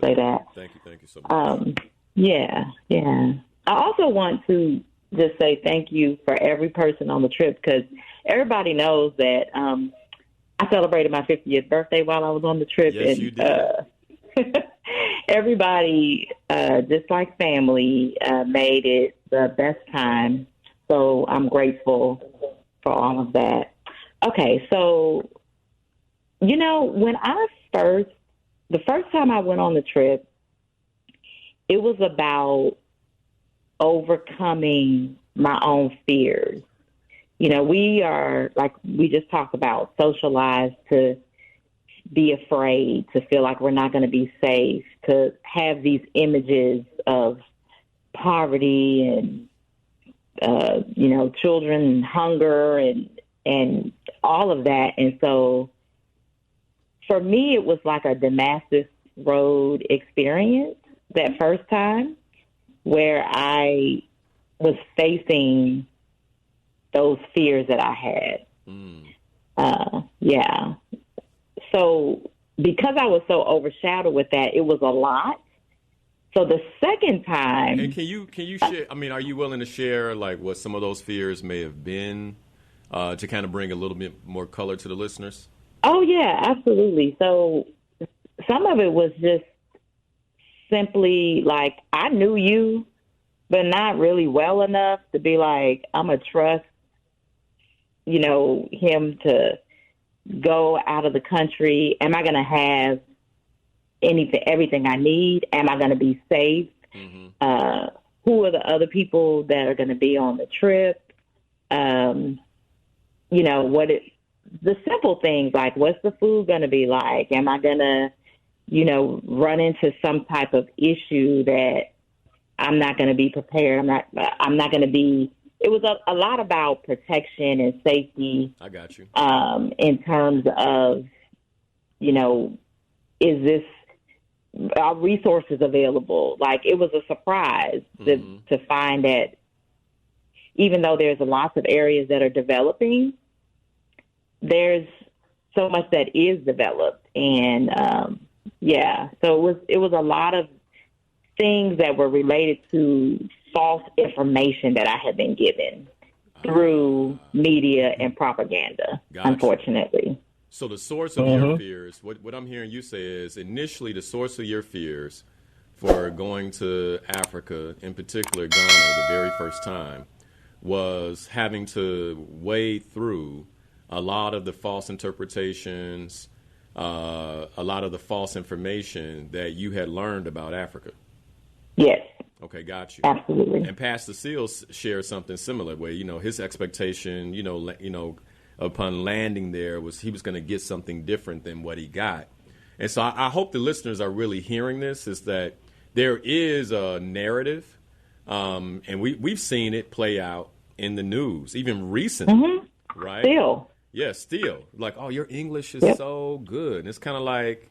say that. Thank you so much. Yeah. I also want to just say thank you for every person on the trip, because everybody knows that I celebrated my 50th birthday while I was on the trip. Yes, you did. Everybody, just like family, made it the best time. So I'm grateful for all of that. Okay, so, when the first time I went on the trip, it was about overcoming my own fears. We are, like we just talked about, socialized to be afraid, to feel like we're not going to be safe, to have these images of poverty and, children hunger and all of that. And so for me, it was like a Damascus Road experience that first time, where I was facing those fears that I had. Yeah. So because I was so overshadowed with that, it was a lot. So the second time, and can you share? I mean, are you willing to share like what some of those fears may have been to kind of bring a little bit more color to the listeners? oh yeah, absolutely. So some of it was just simply like I knew you, but not really well enough to be like I'm gonna trust, him to go out of the country. Am I gonna have everything I need? Am I gonna be safe? Mm-hmm. Who are the other people that are gonna be on the trip? The simple things like what's the food gonna be like? Am I gonna run into some type of issue that I'm not going to be prepared. I'm not going to be. It was a lot about protection and safety. I got you. In terms of, is this our resources available? Like it was a surprise to find that even though there's lots of areas that are developing, there's so much that is developed, and so it was a lot of things that were related to false information that I had been given through media and propaganda, Gotcha. Unfortunately. So the source of your fears, what I'm hearing you say is initially the source of your fears for going to Africa, in particular Ghana, the very first time, was having to wade through a lot of the false interpretations, a lot of the false information that you had learned about Africa. Yes. Okay, got you. Absolutely. And Pastor Seals shared something similar, where his expectation, upon landing there was he was going to get something different than what he got. And so I hope the listeners are really hearing this. Is that there is a narrative, and we've seen it play out in the news, even recently, right? Still. Yeah, still. Like, oh, your English is so good. And it's kind of like,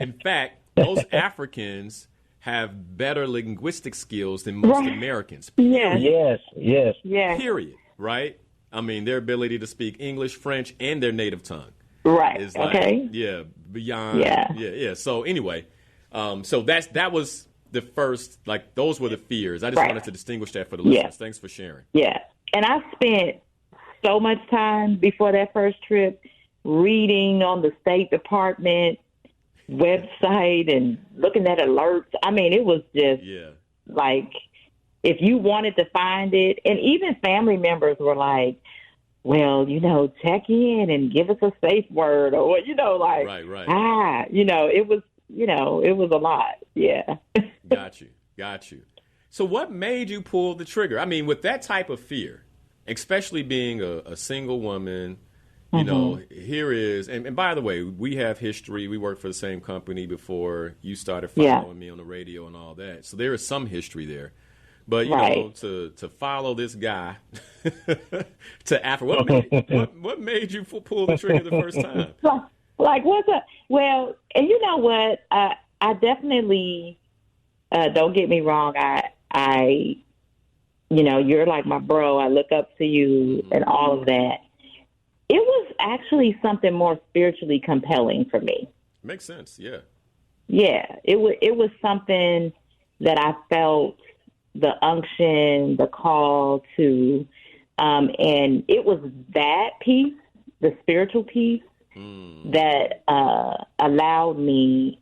In fact, most Africans have better linguistic skills than most Americans. Yes. Yes. Period. Right? I mean, their ability to speak English, French, and their native tongue. Right. Is like, beyond. Yeah. So anyway, so that was the first, like, those were the fears. I just wanted to distinguish that for the listeners. Thanks for sharing. Yeah. And I spent so much time before that first trip reading on the State Department website and looking at alerts. I mean, it was just like, if you wanted to find it, and even family members were like, well, check in and give us a safe word, or, right. It was a lot. Yeah. Got you. So what made you pull the trigger? I mean, with that type of fear, especially being a single woman, here is, and by the way, we have history. We worked for the same company before you started following me on the radio and all that. So there is some history there. But, to follow this guy to Africa, what made you pull the trigger the first time? Like, what's up? Well, and you know what? I definitely, don't get me wrong. I you're like my bro. I look up to you and all of that. It was actually something more spiritually compelling for me. Makes sense. Yeah. Yeah. It was something that I felt the unction, the call to, and it was that piece, the spiritual piece, that allowed me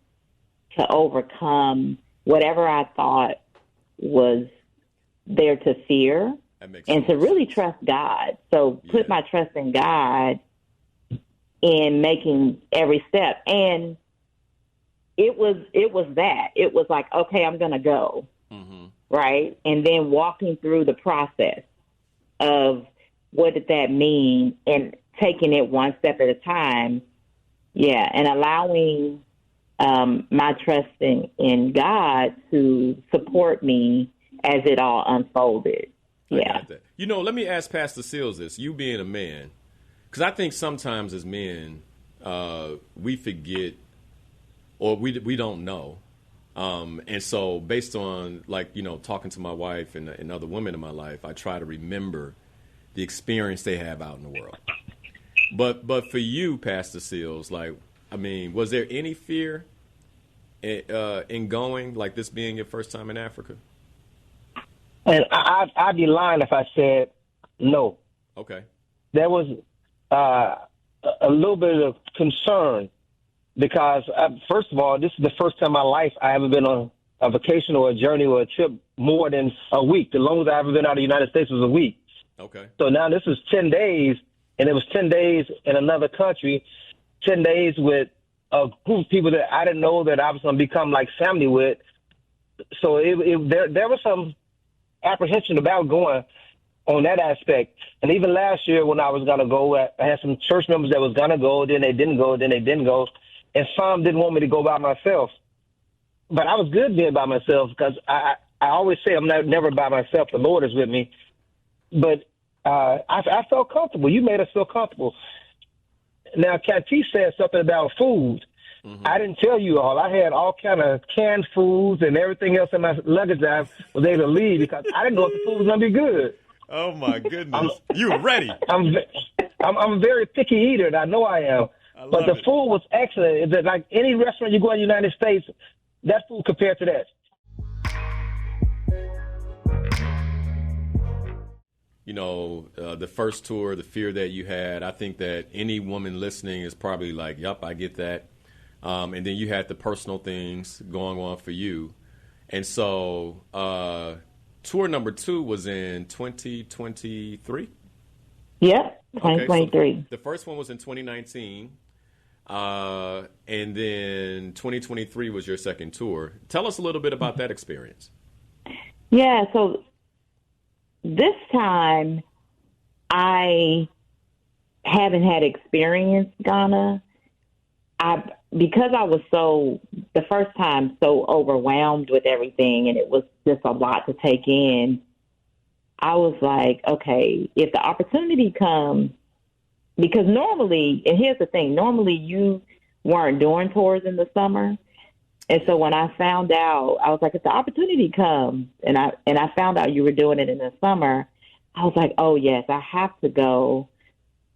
to overcome whatever I thought was there to fear, and to really trust God. So put my trust in God in making every step. And it was that. It was like, okay, I'm going to go. Right? And then walking through the process of what did that mean, and taking it one step at a time. Yeah. And allowing my trust in God to support me as it all unfolded. I got that. Let me ask Pastor Seals this, you being a man, because I think sometimes as men, we forget, or we don't know. And so based on, talking to my wife and other women in my life, I try to remember the experience they have out in the world. But for you, Pastor Seals, like, I mean, was there any fear in going, like this being your first time in Africa? And I'd be lying if I said no. Okay. There was a little bit of concern because, first of all, this is the first time in my life I haven't been on a vacation or a journey or a trip more than a week. The longest I've ever been out of the United States was a week. Okay. So now this is 10 days, and it was 10 days in another country, 10 days with a group of people that I didn't know that I was going to become like family with. So there was some apprehension about going on that aspect. And even last year when I was going to go, I had some church members that was going to go, then they didn't go, and some didn't want me to go by myself. But I was good being by myself because I always say I'm never by myself. The Lord is with me. But I felt comfortable. You made us feel comfortable. Now, Cathy said something about food. Mm-hmm. I didn't tell you all. I had all kind of canned foods and everything else in my luggage. I was able to leave because I didn't know if the food was going to be good. Oh, my goodness. You were ready. I'm a very picky eater, and I know I am. But the food was excellent. It's like any restaurant you go in the United States, that food compared to that. You know, the first tour, the fear that you had, I think that any woman listening is probably like, yep, I get that. And then you had the personal things going on for you. And so tour number 2 was in 2023? Yep, 2023. Okay, so the first one was in 2019. And then 2023 was your second tour. Tell us a little bit about that experience. Yeah, so this time I haven't had experience Ghana. Because I was the first time so overwhelmed with everything and it was just a lot to take in, I was like, okay, if the opportunity comes, because normally, and here's the thing, normally you weren't doing tours in the summer. And so when I found out, I was like, if the opportunity comes and I found out you were doing it in the summer, I was like, oh, yes, I have to go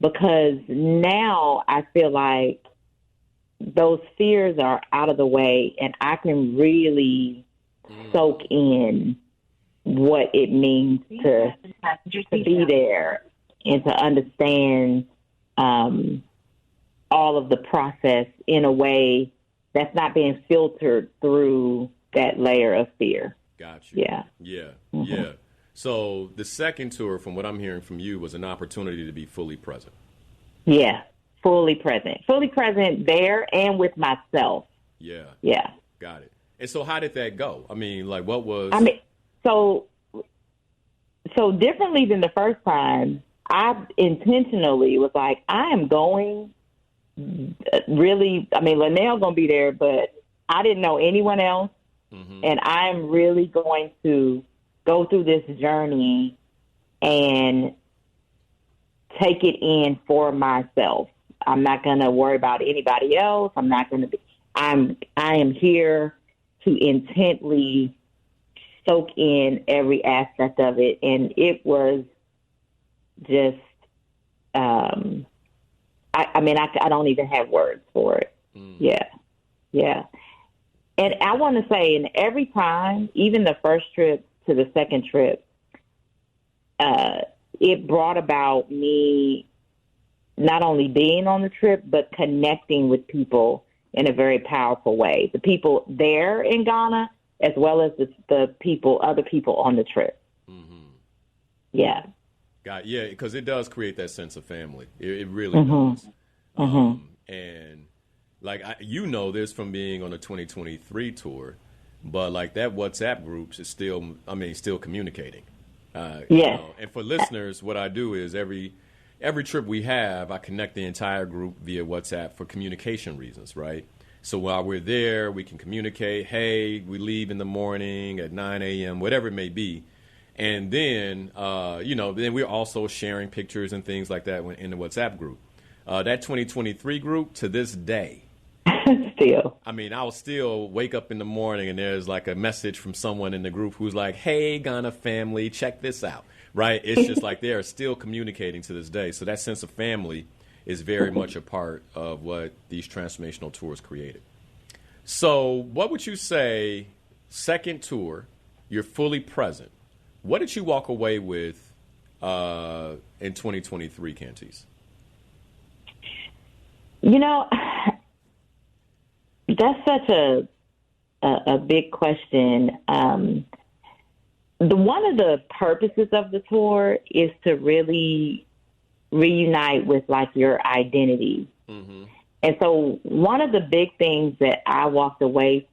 because now I feel like those fears are out of the way and I can really soak in what it means to be there and to understand all of the process in a way that's not being filtered through that layer of fear. Gotcha. Yeah. Yeah. Mm-hmm. Yeah. So the second tour, from what I'm hearing from you, was an opportunity to be fully present. Yeah. Fully present there and with myself. Yeah. Yeah. Got it. And so how did that go? I mean, like what was... I mean, so differently than the first time, I intentionally was like, I am going really, I mean, Linnell going to be there, but I didn't know anyone else. Mm-hmm. And I'm really going to go through this journey and take it in for myself. I'm not going to worry about anybody else. I'm not going to be, I am here to intently soak in every aspect of it. And it was just, I don't even have words for it. Mm. Yeah. Yeah. And I want to say, and every time, even the first trip to the second trip, it brought about me not only being on the trip, but connecting with people in a very powerful way. The people there in Ghana, as well as other people on the trip. Mm-hmm. Yeah. Yeah, because it does create that sense of family. It really does. Mm-hmm. And like, this from being on the 2023 tour, but like that WhatsApp groups is still communicating. Yeah. And for listeners, what I do is every trip we have, I connect the entire group via WhatsApp for communication reasons, right? So while we're there, we can communicate, hey, we leave in the morning at 9 a.m., whatever it may be. And then, then we're also sharing pictures and things like that in the WhatsApp group. That 2023 group, to this day, still. I mean, I'll still wake up in the morning and there's like a message from someone in the group who's like, hey, Ghana family, check this out. right? It's just like they are still communicating to this day. So that sense of family is very much a part of what these transformational tours created. So what would you say, second tour, you're fully present. What did you walk away with in 2023, Cantice? You know, that's such a big question. One of the purposes of the tour is to really reunite with like your identity. Mm-hmm. And so one of the big things that I walked away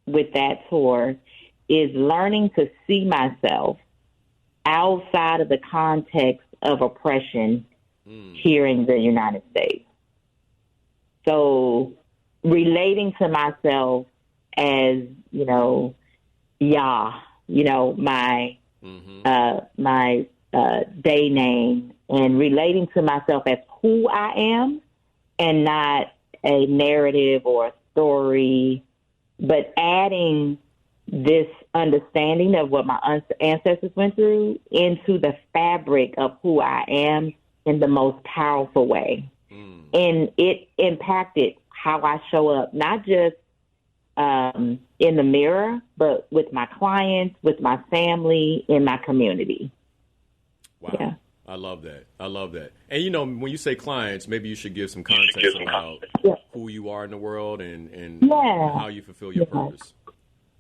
with that tour is learning to see myself outside of the context of oppression here in the United States. So relating to myself as, you know, Yah, you know, my day name, and relating to myself as who I am and not a narrative or a story, but adding this understanding of what my ancestors went through into the fabric of who I am in the most powerful way. And it impacted how I show up, not just in the mirror, but with my clients, with my family, in my community. Wow. Yeah. I love that. I love that. And, you know, when you say clients, maybe you should give some context about who you are in the world and how you fulfill your purpose.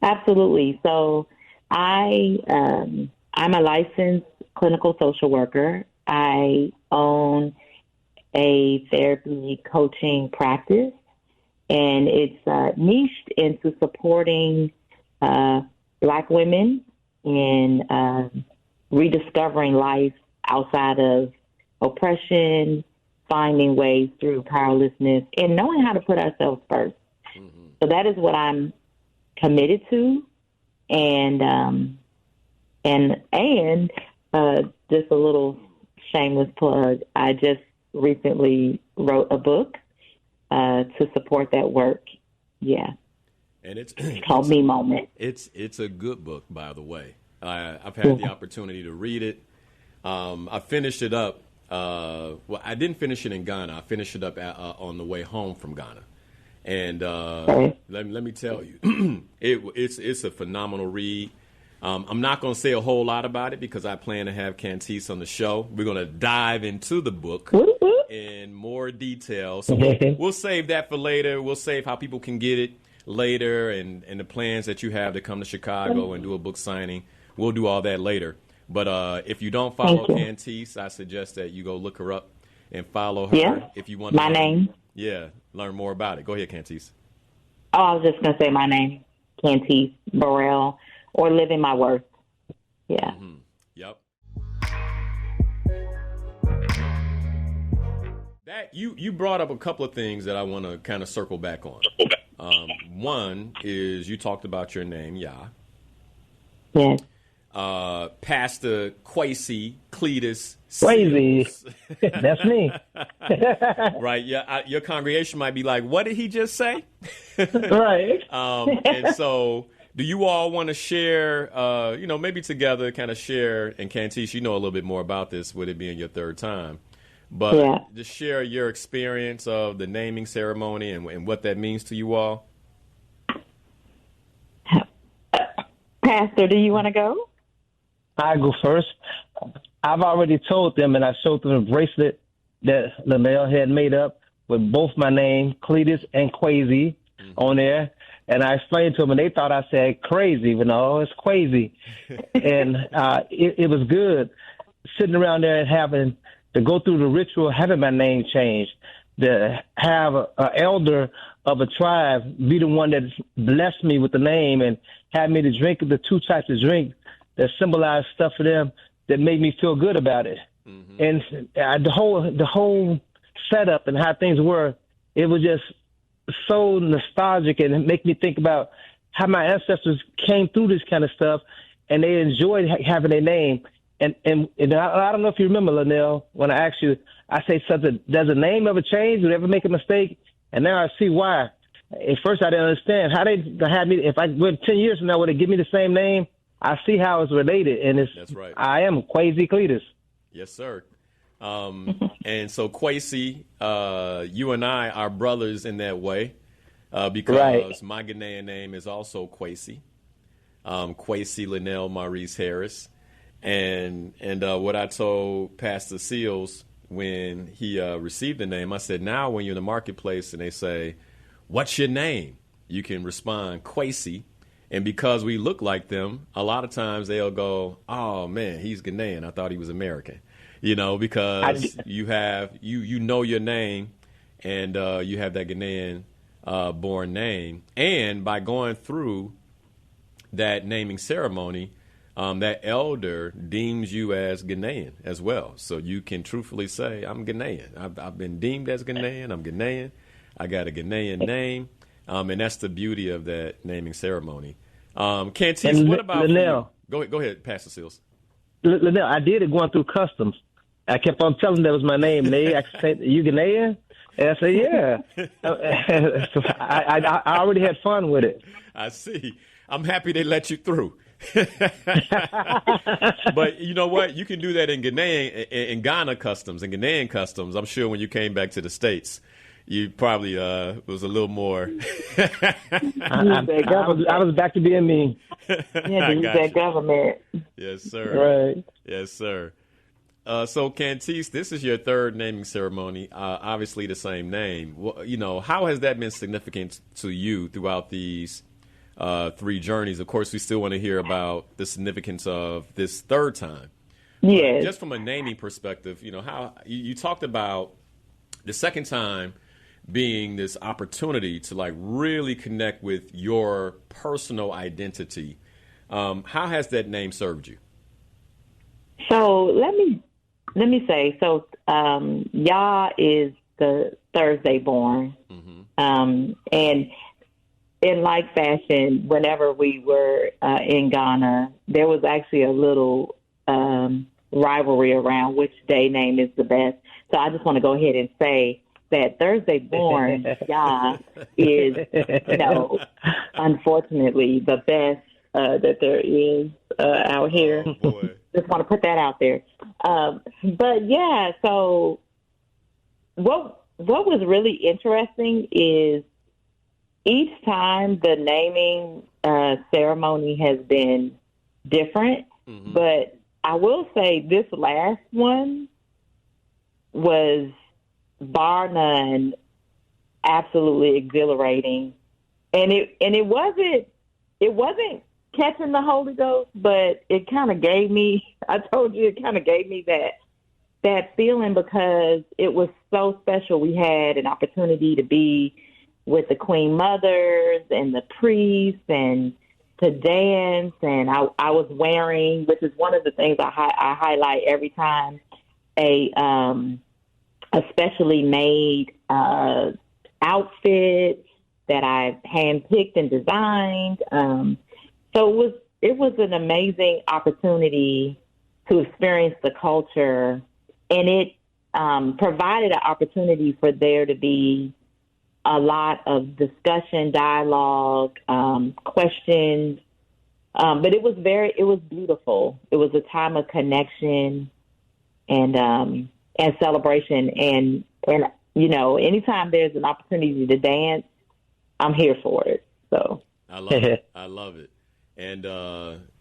Absolutely. So I'm a licensed clinical social worker. I own a therapy coaching practice, and it's niched into supporting Black women in rediscovering life outside of oppression, finding ways through powerlessness, and knowing how to put ourselves first. Mm-hmm. So that is what I'm committed to, and just a little shameless plug. I just recently wrote a book to support that work. Yeah, and it's called Me Moment. It's a good book, by the way. I've had the opportunity to read it. I finished it up. Well, I didn't finish it in Ghana. I finished it up on the way home from Ghana. And let me tell you, it's a phenomenal read. I'm not going to say a whole lot about it because I plan to have Cantice on the show. We're going to dive into the book in more detail. So we'll save that for later. We'll save how people can get it later and the plans that you have to come to Chicago and do a book signing. We'll do all that later. But if you don't follow Cantice, I suggest that you go look her up and follow her if you want to. My name. Yeah, learn more about it. Go ahead, Cantice. Oh, I was just going to say my name, Cantice Burrell, or Living My Worth. Yeah. Mm-hmm. Yep. That you brought up a couple of things that I want to kind of circle back on. One is you talked about your name, Yah. Yes. Pastor Kwesi Cletus. Kwesi. That's me. Right. Yeah. Your congregation might be like, what did he just say? Right. And so do you all want to share, maybe together kind of share, and Cantice, you know a little bit more about this with it being your third time, but just share your experience of the naming ceremony and what that means to you all. Pastor, do you want to go? I go first. I've already told them, and I showed them a bracelet that Linnell had made up with both my name, Cletus and Kwesi, on there. And I explained to them, and they thought I said crazy, but no, it's Kwesi. And it was good sitting around there and having to go through the ritual of having my name changed, to have an elder of a tribe be the one that blessed me with the name and had me to drink the two types of drink that symbolized stuff for them that made me feel good about it. Mm-hmm. And the whole setup and how things were, it was just so nostalgic, and it make me think about how my ancestors came through this kind of stuff, and they enjoyed having their name. And I don't know if you remember, Linnell, when I asked you, I say something, does the name ever change? Would they ever make a mistake? And now I see why. At first I didn't understand how they had me. If I went 10 years from now, would they give me the same name? I see how it's related, and That's right. I am Kwesi Cletus. Yes, sir. And so Kwesi, you and I are brothers in that way, because Right. my Ghanaian name is also Kwesi, Kwesi Linnell Maurice Harris. And what I told Pastor Seals when he received the name, I said, now when you're in the marketplace and they say, what's your name? You can respond Kwesi. And because we look like them, a lot of times they'll go, oh, man, he's Ghanaian. I thought he was American. Because you have you know your name, and you have that Ghanaian born name. And by going through that naming ceremony, that elder deems you as Ghanaian as well. So you can truthfully say, I'm Ghanaian. I've been deemed as Ghanaian. I'm Ghanaian. I got a Ghanaian name. And that's the beauty of that naming ceremony. Cantice, what about Linnell? Go ahead, Pastor Seals. Linnell, I did it going through customs. I kept on telling them that was my name. And they said, you Ghanaian? And I said, yeah. So I already had fun with it. I see. I'm happy they let you through. But you know what? You can do that in Ghana customs and Ghanaian customs. I'm sure when you came back to the States, you probably was a little more. I was back to being me. Yeah, use that government. Yes, sir. Right. Yes, sir. So, Cantice, this is your third naming ceremony. Obviously, the same name. Well, how has that been significant to you throughout these 3 journeys? Of course, we still want to hear about the significance of this third time. Yes. Just from a naming perspective, how you talked about the second time being this opportunity to like really connect with your personal identity. How has that name served you? So let me say, Yah is the Thursday born. Mm-hmm. And in like fashion, whenever we were in Ghana, there was actually a little rivalry around which day name is the best. So I just want to go ahead and say that Thursday born Yah is, unfortunately, the best that there is out here. Oh, boy. Just want to put that out there. But yeah, so what was really interesting is each time the naming ceremony has been different. Mm-hmm. But I will say this last one was bar none absolutely exhilarating, and it wasn't catching the Holy Ghost, but it kind of gave me, I told you, it kind of gave me that feeling because it was so special. We had an opportunity to be with the Queen Mothers and the priests and to dance. And I was wearing, which is one of the things I highlight every time, a specially made outfit that I handpicked and designed. So it was an amazing opportunity to experience the culture, and it provided an opportunity for there to be a lot of discussion, dialogue, questions. But it was beautiful. It was a time of connection and celebration. And anytime there's an opportunity to dance, I'm here for it. So I love it. I love it. And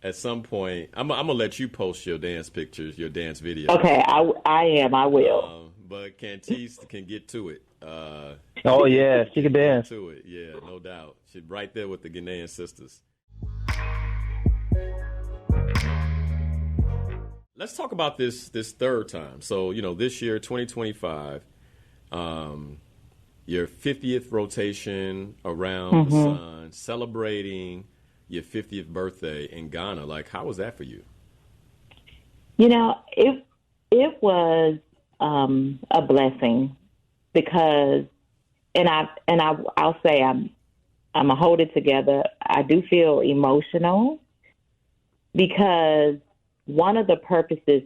at some point, I'm gonna let you post your dance pictures, your dance videos. Okay, I am. I will. But Cantice can get to it. Oh yeah, she can dance. To it, yeah, no doubt. She's right there with the Ghanaian sisters. Let's talk about this third time. So this year, 2025, your 50th rotation around the sun, celebrating your 50th birthday in Ghana. Like, how was that for you? It was a blessing because, I'll say I'm gonna hold it together. I do feel emotional because one of the purposes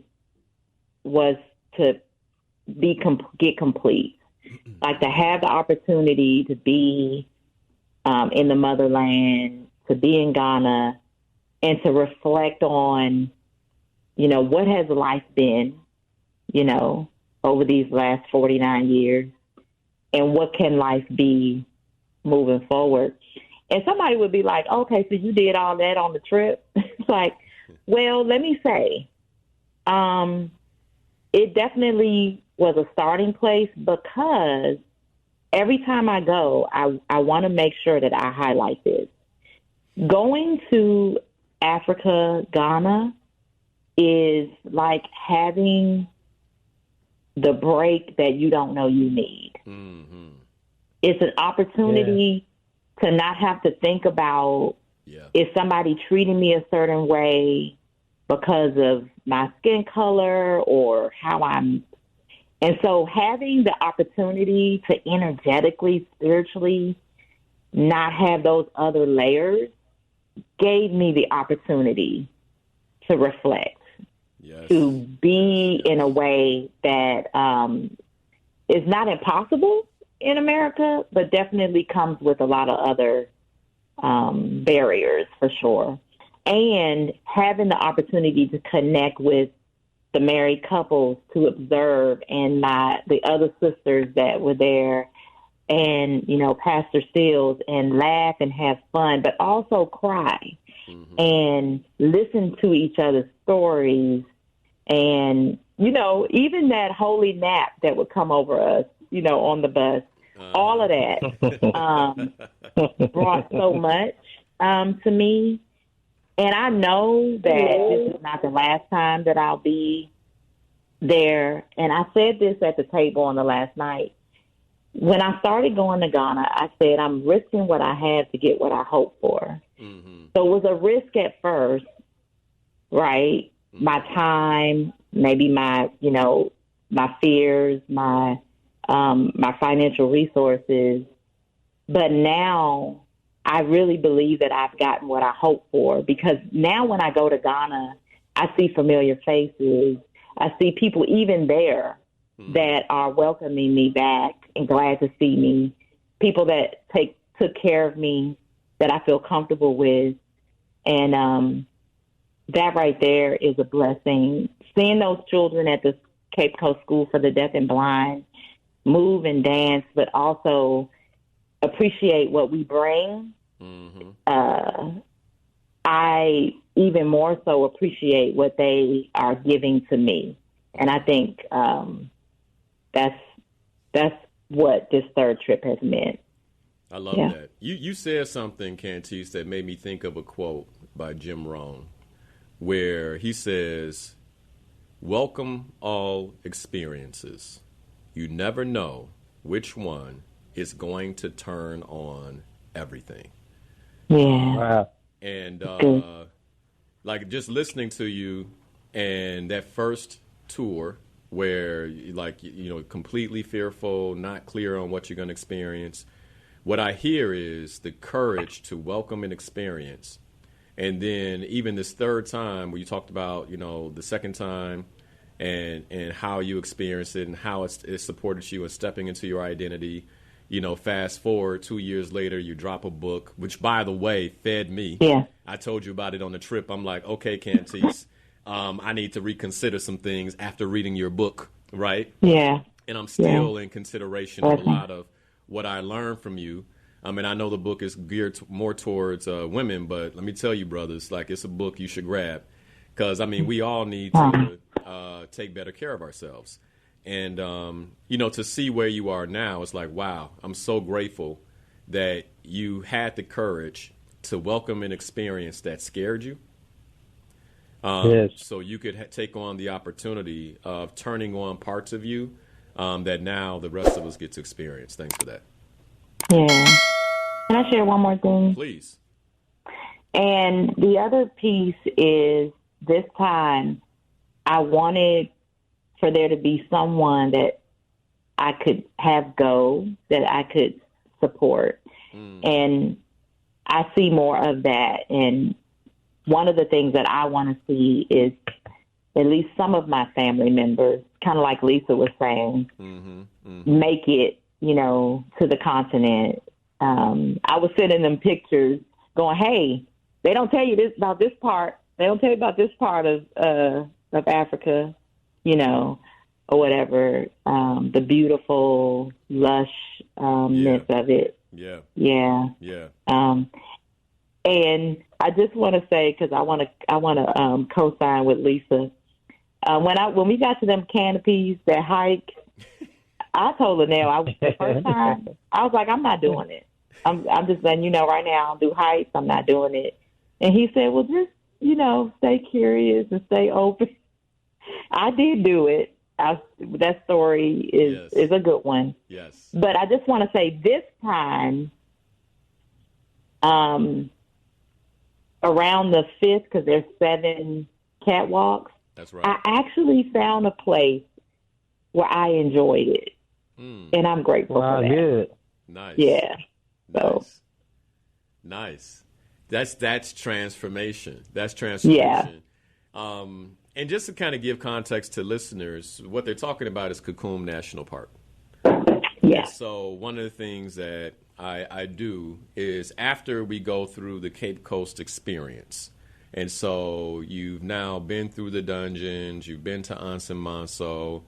was to get complete, like to have the opportunity to be in the motherland, to be in Ghana, and to reflect on, what has life been, over these last 49 years, and what can life be moving forward. And somebody would be like, okay, so you did all that on the trip? It's like, well, let me say, it definitely was a starting place, because every time I go, I want to make sure that I highlight this. Going to Africa, Ghana, is like having the break that you don't know you need. Mm-hmm. It's an opportunity to not have to think about is somebody treating me a certain way because of my skin color or how I'm. And so having the opportunity to energetically, spiritually not have those other layers gave me the opportunity to reflect, to be in a way that is not impossible in America, but definitely comes with a lot of other barriers for sure. And having the opportunity to connect with the married couples to observe, and the other sisters that were there, and, Pastor Stills, and laugh and have fun, but also cry and listen to each other's stories. And, even that holy nap that would come over us, on the bus, all of that brought so much to me. And I know that this is not the last time that I'll be there. And I said this at the table on the last night. When I started going to Ghana, I said, I'm risking what I have to get what I hope for. Mm-hmm. So it was a risk at first, right? Mm-hmm. My time, maybe my fears, my financial resources. But now I really believe that I've gotten what I hope for, because now when I go to Ghana, I see familiar faces. I see people even there that are welcoming me back and glad to see me, people that took care of me, that I feel comfortable with. And that right there is a blessing. Seeing those children at the Cape Coast School for the Deaf and Blind move and dance, but also appreciate what we bring. Mm-hmm. I even more so appreciate what they are giving to me. And I think that's what this third trip has meant. I love that. You said something, Cantice, that made me think of a quote by Jim Rohn, where he says, "Welcome all experiences. You never know which one is going to turn on everything." Yeah. Wow. And like just listening to you, and that first tour where completely fearful, not clear on what you're going to experience. What I hear is the courage to welcome an experience. And then even this third time where you talked about, the second time and how you experienced it and how it supported you in stepping into your identity. Fast forward 2 years later, you drop a book, which, by the way, fed me. Yeah. I told you about it on the trip. I'm like, okay, Cantice, I need to reconsider some things after reading your book, right? Yeah. And I'm still in consideration of a lot of what I learned from you. I mean, I know the book is geared more towards women, but let me tell you, brothers, it's a book you should grab, because, we all need to take better care of ourselves. And, to see where you are now, it's like, wow, I'm so grateful that you had the courage to welcome an experience that scared you. So you could take on the opportunity of turning on parts of you that now the rest of us get to experience. Thanks for that. Yeah. Can I share one more thing? Please. And the other piece is, this time I wanted for there to be someone that I could have go, that I could support. And I see more of that. And one of the things that I want to see is at least some of my family members, kind of like Lisa was saying, make it, to the continent. I was sending them pictures going, hey, they don't tell you this about this part. They don't tell you about this part of Africa, you know, or whatever. The beautiful lushness of it. Yeah. Yeah. Yeah. And I just want to say, because I want to co-sign with Lisa. When we got to them canopies, that hike, I told Linnell, the first time, I was like, I'm not doing it. I'm just letting you know right now, I don't do hikes. I'm not doing it. And he said, well, just, you know, stay curious and stay open. I did do it. That story is a good one. Yes. But I just want to say this time, around the 5th, because there's 7 catwalks, that's right. I actually found a place where I enjoyed it. And I'm grateful for that. Good. Nice. Yeah. So. Nice. That's transformation. That's transformation. Yeah. And just to kind of give context to listeners, what they're talking about is Cocoon National Park. Yeah. So one of the things that I do is after we go through the Cape Coast experience, and so you've now been through the dungeons, you've been to Anson Manso,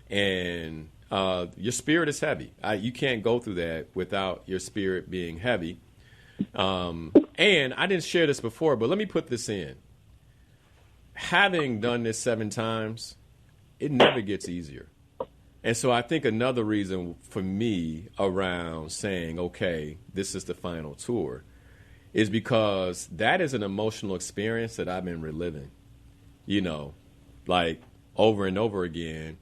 and your spirit is heavy. You can't go through that without your spirit being heavy. And I didn't share this before, but let me put this in. Having done this 7 times, it never gets easier. And so I think another reason for me around saying, okay, this is the final tour, is because that is an emotional experience that I've been reliving, you know, like over and over again,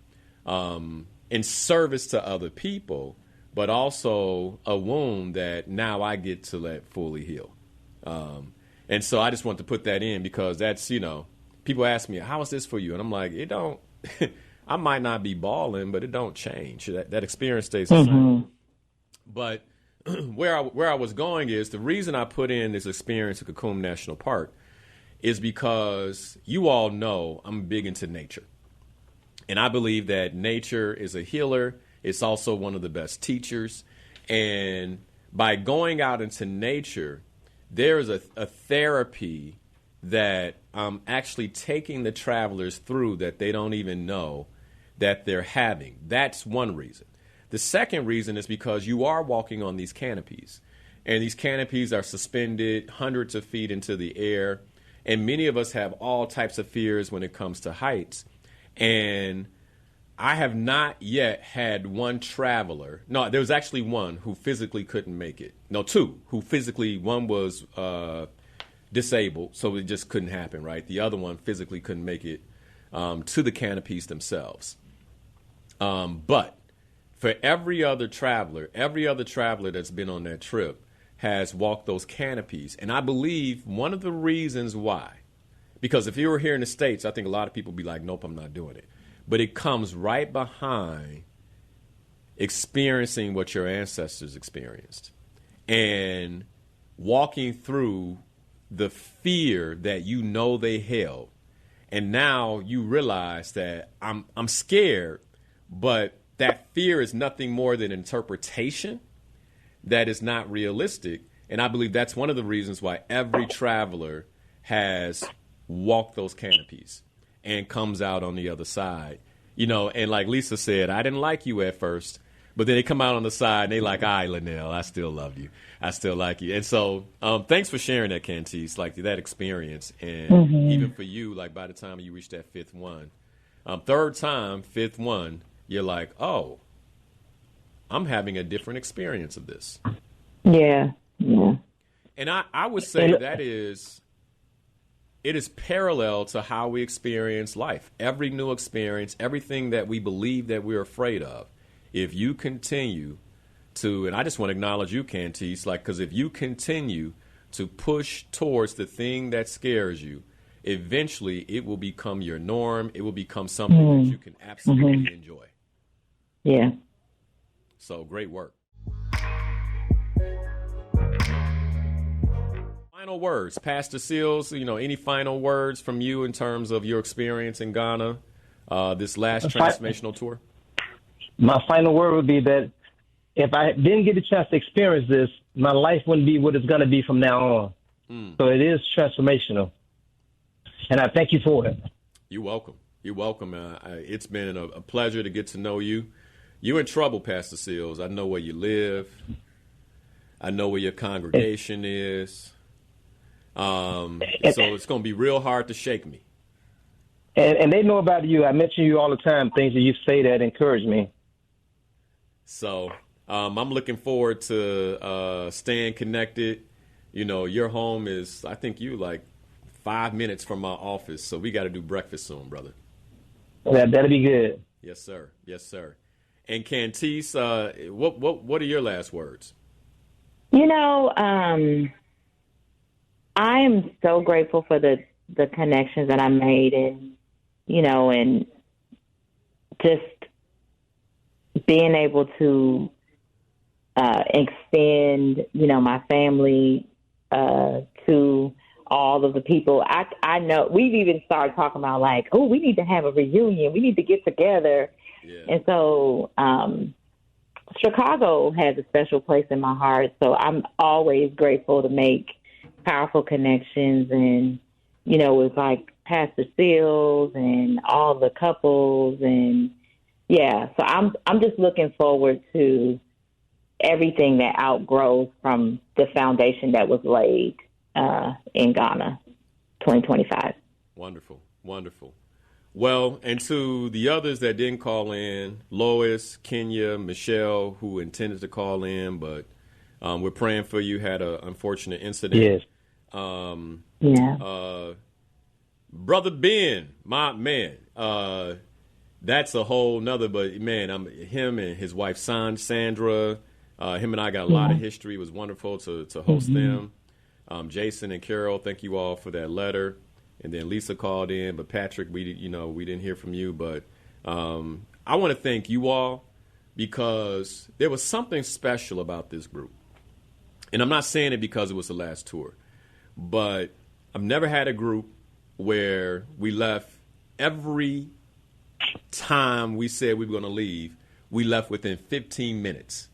in service to other people, but also a wound that now I get to let fully heal. And so I just want to put that in because that's, you know, people ask me, how is this for you? And I'm like, it don't, I might not be balling, but it don't change. That experience stays the same. But where I was going is the reason I put in this experience at Cocoon National Park is because you all know I'm big into nature. And I believe that nature is a healer. It's also one of the best teachers. And by going out into nature, there is a therapy that I'm actually taking the travelers through that they don't even know that they're having. That's one reason. The second reason is because you are walking on these canopies. And these canopies are suspended hundreds of feet into the air. And many of us have all types of fears when it comes to heights. And I have not yet had one traveler. No, there was actually one who physically couldn't make it. No, 2 who physically, one was disabled, so it just couldn't happen, right? The other one physically couldn't make it to the canopies themselves. But for every other traveler that's been on that trip has walked those canopies. And I believe one of the reasons why, because if you were here in the States, I think a lot of people would be like, nope, I'm not doing it. But it comes right behind experiencing what your ancestors experienced and walking through the fear that you know they held. And now you realize that I'm scared, but that fear is nothing more than interpretation that is not realistic. And I believe that's one of the reasons why every traveler has walked those canopies and comes out on the other side. You know, and like Lisa said, I didn't like you at first, but then they come out on the side and they like, all right, Linnell, I still love you. I still like you. And so thanks for sharing that, Cantice, like that experience. And even for you, like by the time you reach that 5th one, 3rd time, 5th one, you're like, oh, I'm having a different experience of this. Yeah. Yeah. And I would say that it is parallel to how we experience life. Every new experience, everything that we believe that we're afraid of, if you continue to, and I just want to acknowledge you, Cantice, like, because if you continue to push towards the thing that scares you, eventually it will become your norm. It will become something that you can absolutely enjoy. Yeah. So great work. Final words, Pastor Seals, you know, any final words from you in terms of your experience in Ghana, this last transformational tour? My final word would be that if I didn't get a chance to experience this, my life wouldn't be what it's going to be from now So it is transformational. And I thank you for it. You're welcome. You're welcome. It's been a pleasure to get to know you. You in trouble, Pastor Seals. I know where you live. I know where your congregation is. So it's going to be real hard to shake me. And they know about you. I mention you all the time, things that you say that encourage me. So I'm looking forward to staying connected. You know, your home is, I think you like 5 minutes from my office. So we got to do breakfast soon, brother. That'll be good. Yes, sir. Yes, sir. And Cantice, what are your last words? You know, I am so grateful for the connections that I made, and you know, and just being able to extend, you know, my family to all of the people. I know we've even started talking about like, oh, we need to have a reunion. We need to get together. Yeah. And so Chicago has a special place in my heart. So I'm always grateful to make powerful connections, and, you know, with like Pastor Seals and all the couples. And yeah, so I'm just looking forward to everything that outgrows from the foundation that was laid in Ghana, 2025. Wonderful, wonderful. Well, and to the others that didn't call in, Lois, Kenya, Michelle, who intended to call in, but we're praying for you, had an unfortunate incident. Yes. Brother Ben, my man, that's a whole nother, but man, him and his wife, Sandra, him and I got a lot of history. It was wonderful to host them. Jason and Carol, thank you all for that letter. And then Lisa called in, but Patrick, we didn't hear from you. But I want to thank you all, because there was something special about this group. And I'm not saying it because it was the last tour, but I've never had a group where we left every time we said we were going to leave, we left within 15 minutes.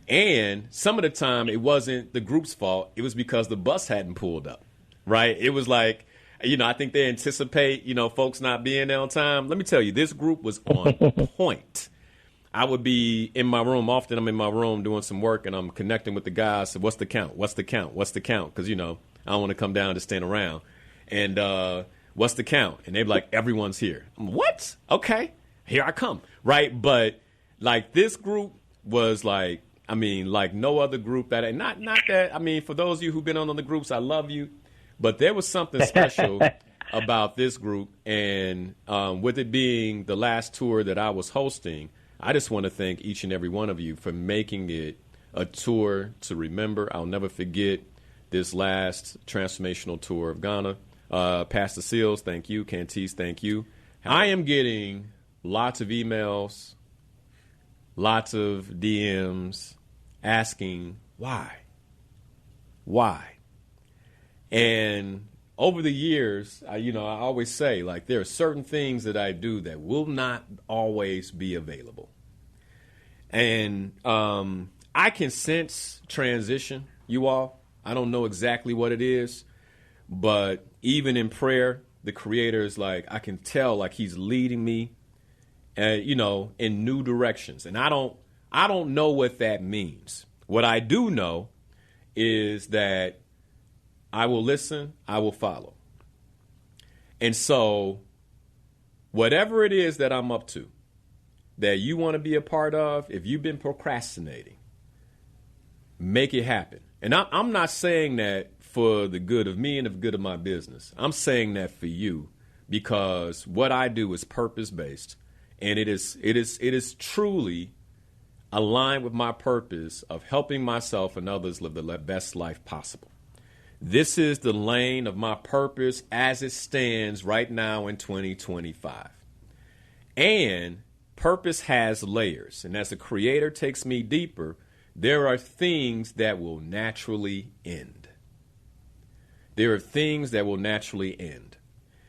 And some of the time it wasn't the group's fault. It was because the bus hadn't pulled up, right? It was like, you know, I think they anticipate, you know, folks not being there on time. Let me tell you, this group was on point. I would be in my room. Often I'm in my room doing some work, and I'm connecting with the guys. So what's the count? What's the count? What's the count? Because, you know, I don't want to come down to stand around. And what's the count? And they're like, everyone's here. I'm, what? Okay, here I come. Right? But, like, this group was like, I mean, like no other group that, not that, I mean, for those of you who've been on the groups, I love you. But there was something special about this group. And with it being the last tour that I was hosting, I just want to thank each and every one of you for making it a tour to remember. I'll never forget this last transformational tour of Ghana. Pastor Seals, thank you. Cantice, thank you. I am getting lots of emails, lots of DMs asking why. And over the years, I always say, like, there are certain things that I do that will not always be available. And I can sense transition, you all. I don't know exactly what it is, but even in prayer, the Creator is like, I can tell, like, He's leading me, in new directions. And I don't know what that means. What I do know is that I will listen, I will follow. And so whatever it is that I'm up to, that you want to be a part of, if you've been procrastinating, make it happen. And I'm not saying that for the good of me and the good of my business. I'm saying that for you, because what I do is purpose-based, and it is truly aligned with my purpose of helping myself and others live the best life possible. This is the lane of my purpose as it stands right now in 2025. And purpose has layers. And as the Creator takes me deeper, there are things that will naturally end. There are things that will naturally end.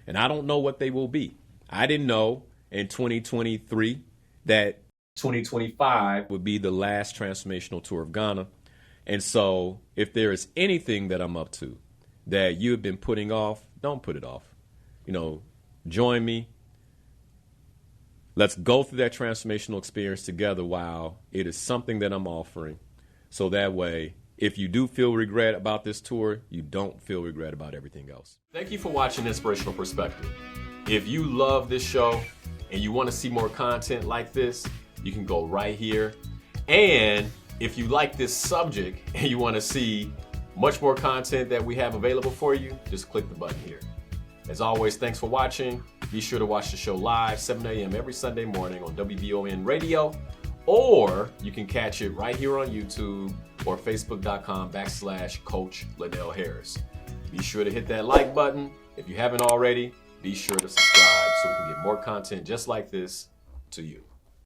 And I don't know what they will be. I didn't know in 2023 that 2025 would be the last transformational tour of Ghana. And so if there is anything that I'm up to, that you have been putting off, don't put it off. Join me. Let's go through that transformational experience together while it is something that I'm offering. So that way, if you do feel regret about this tour, you don't feel regret about everything else. Thank you for watching Inspirational Perspective. If you love this show and you want to see more content like this, you can go right here. And if you like this subject and you want to see much more content that we have available for you, just click the button here. As always, thanks for watching. Be sure to watch the show live, 7 a.m. every Sunday morning on WBON Radio, or you can catch it right here on YouTube or Facebook.com/Coach Liddell Harris. Be sure to hit that like button. If you haven't already, be sure to subscribe so we can get more content just like this to you.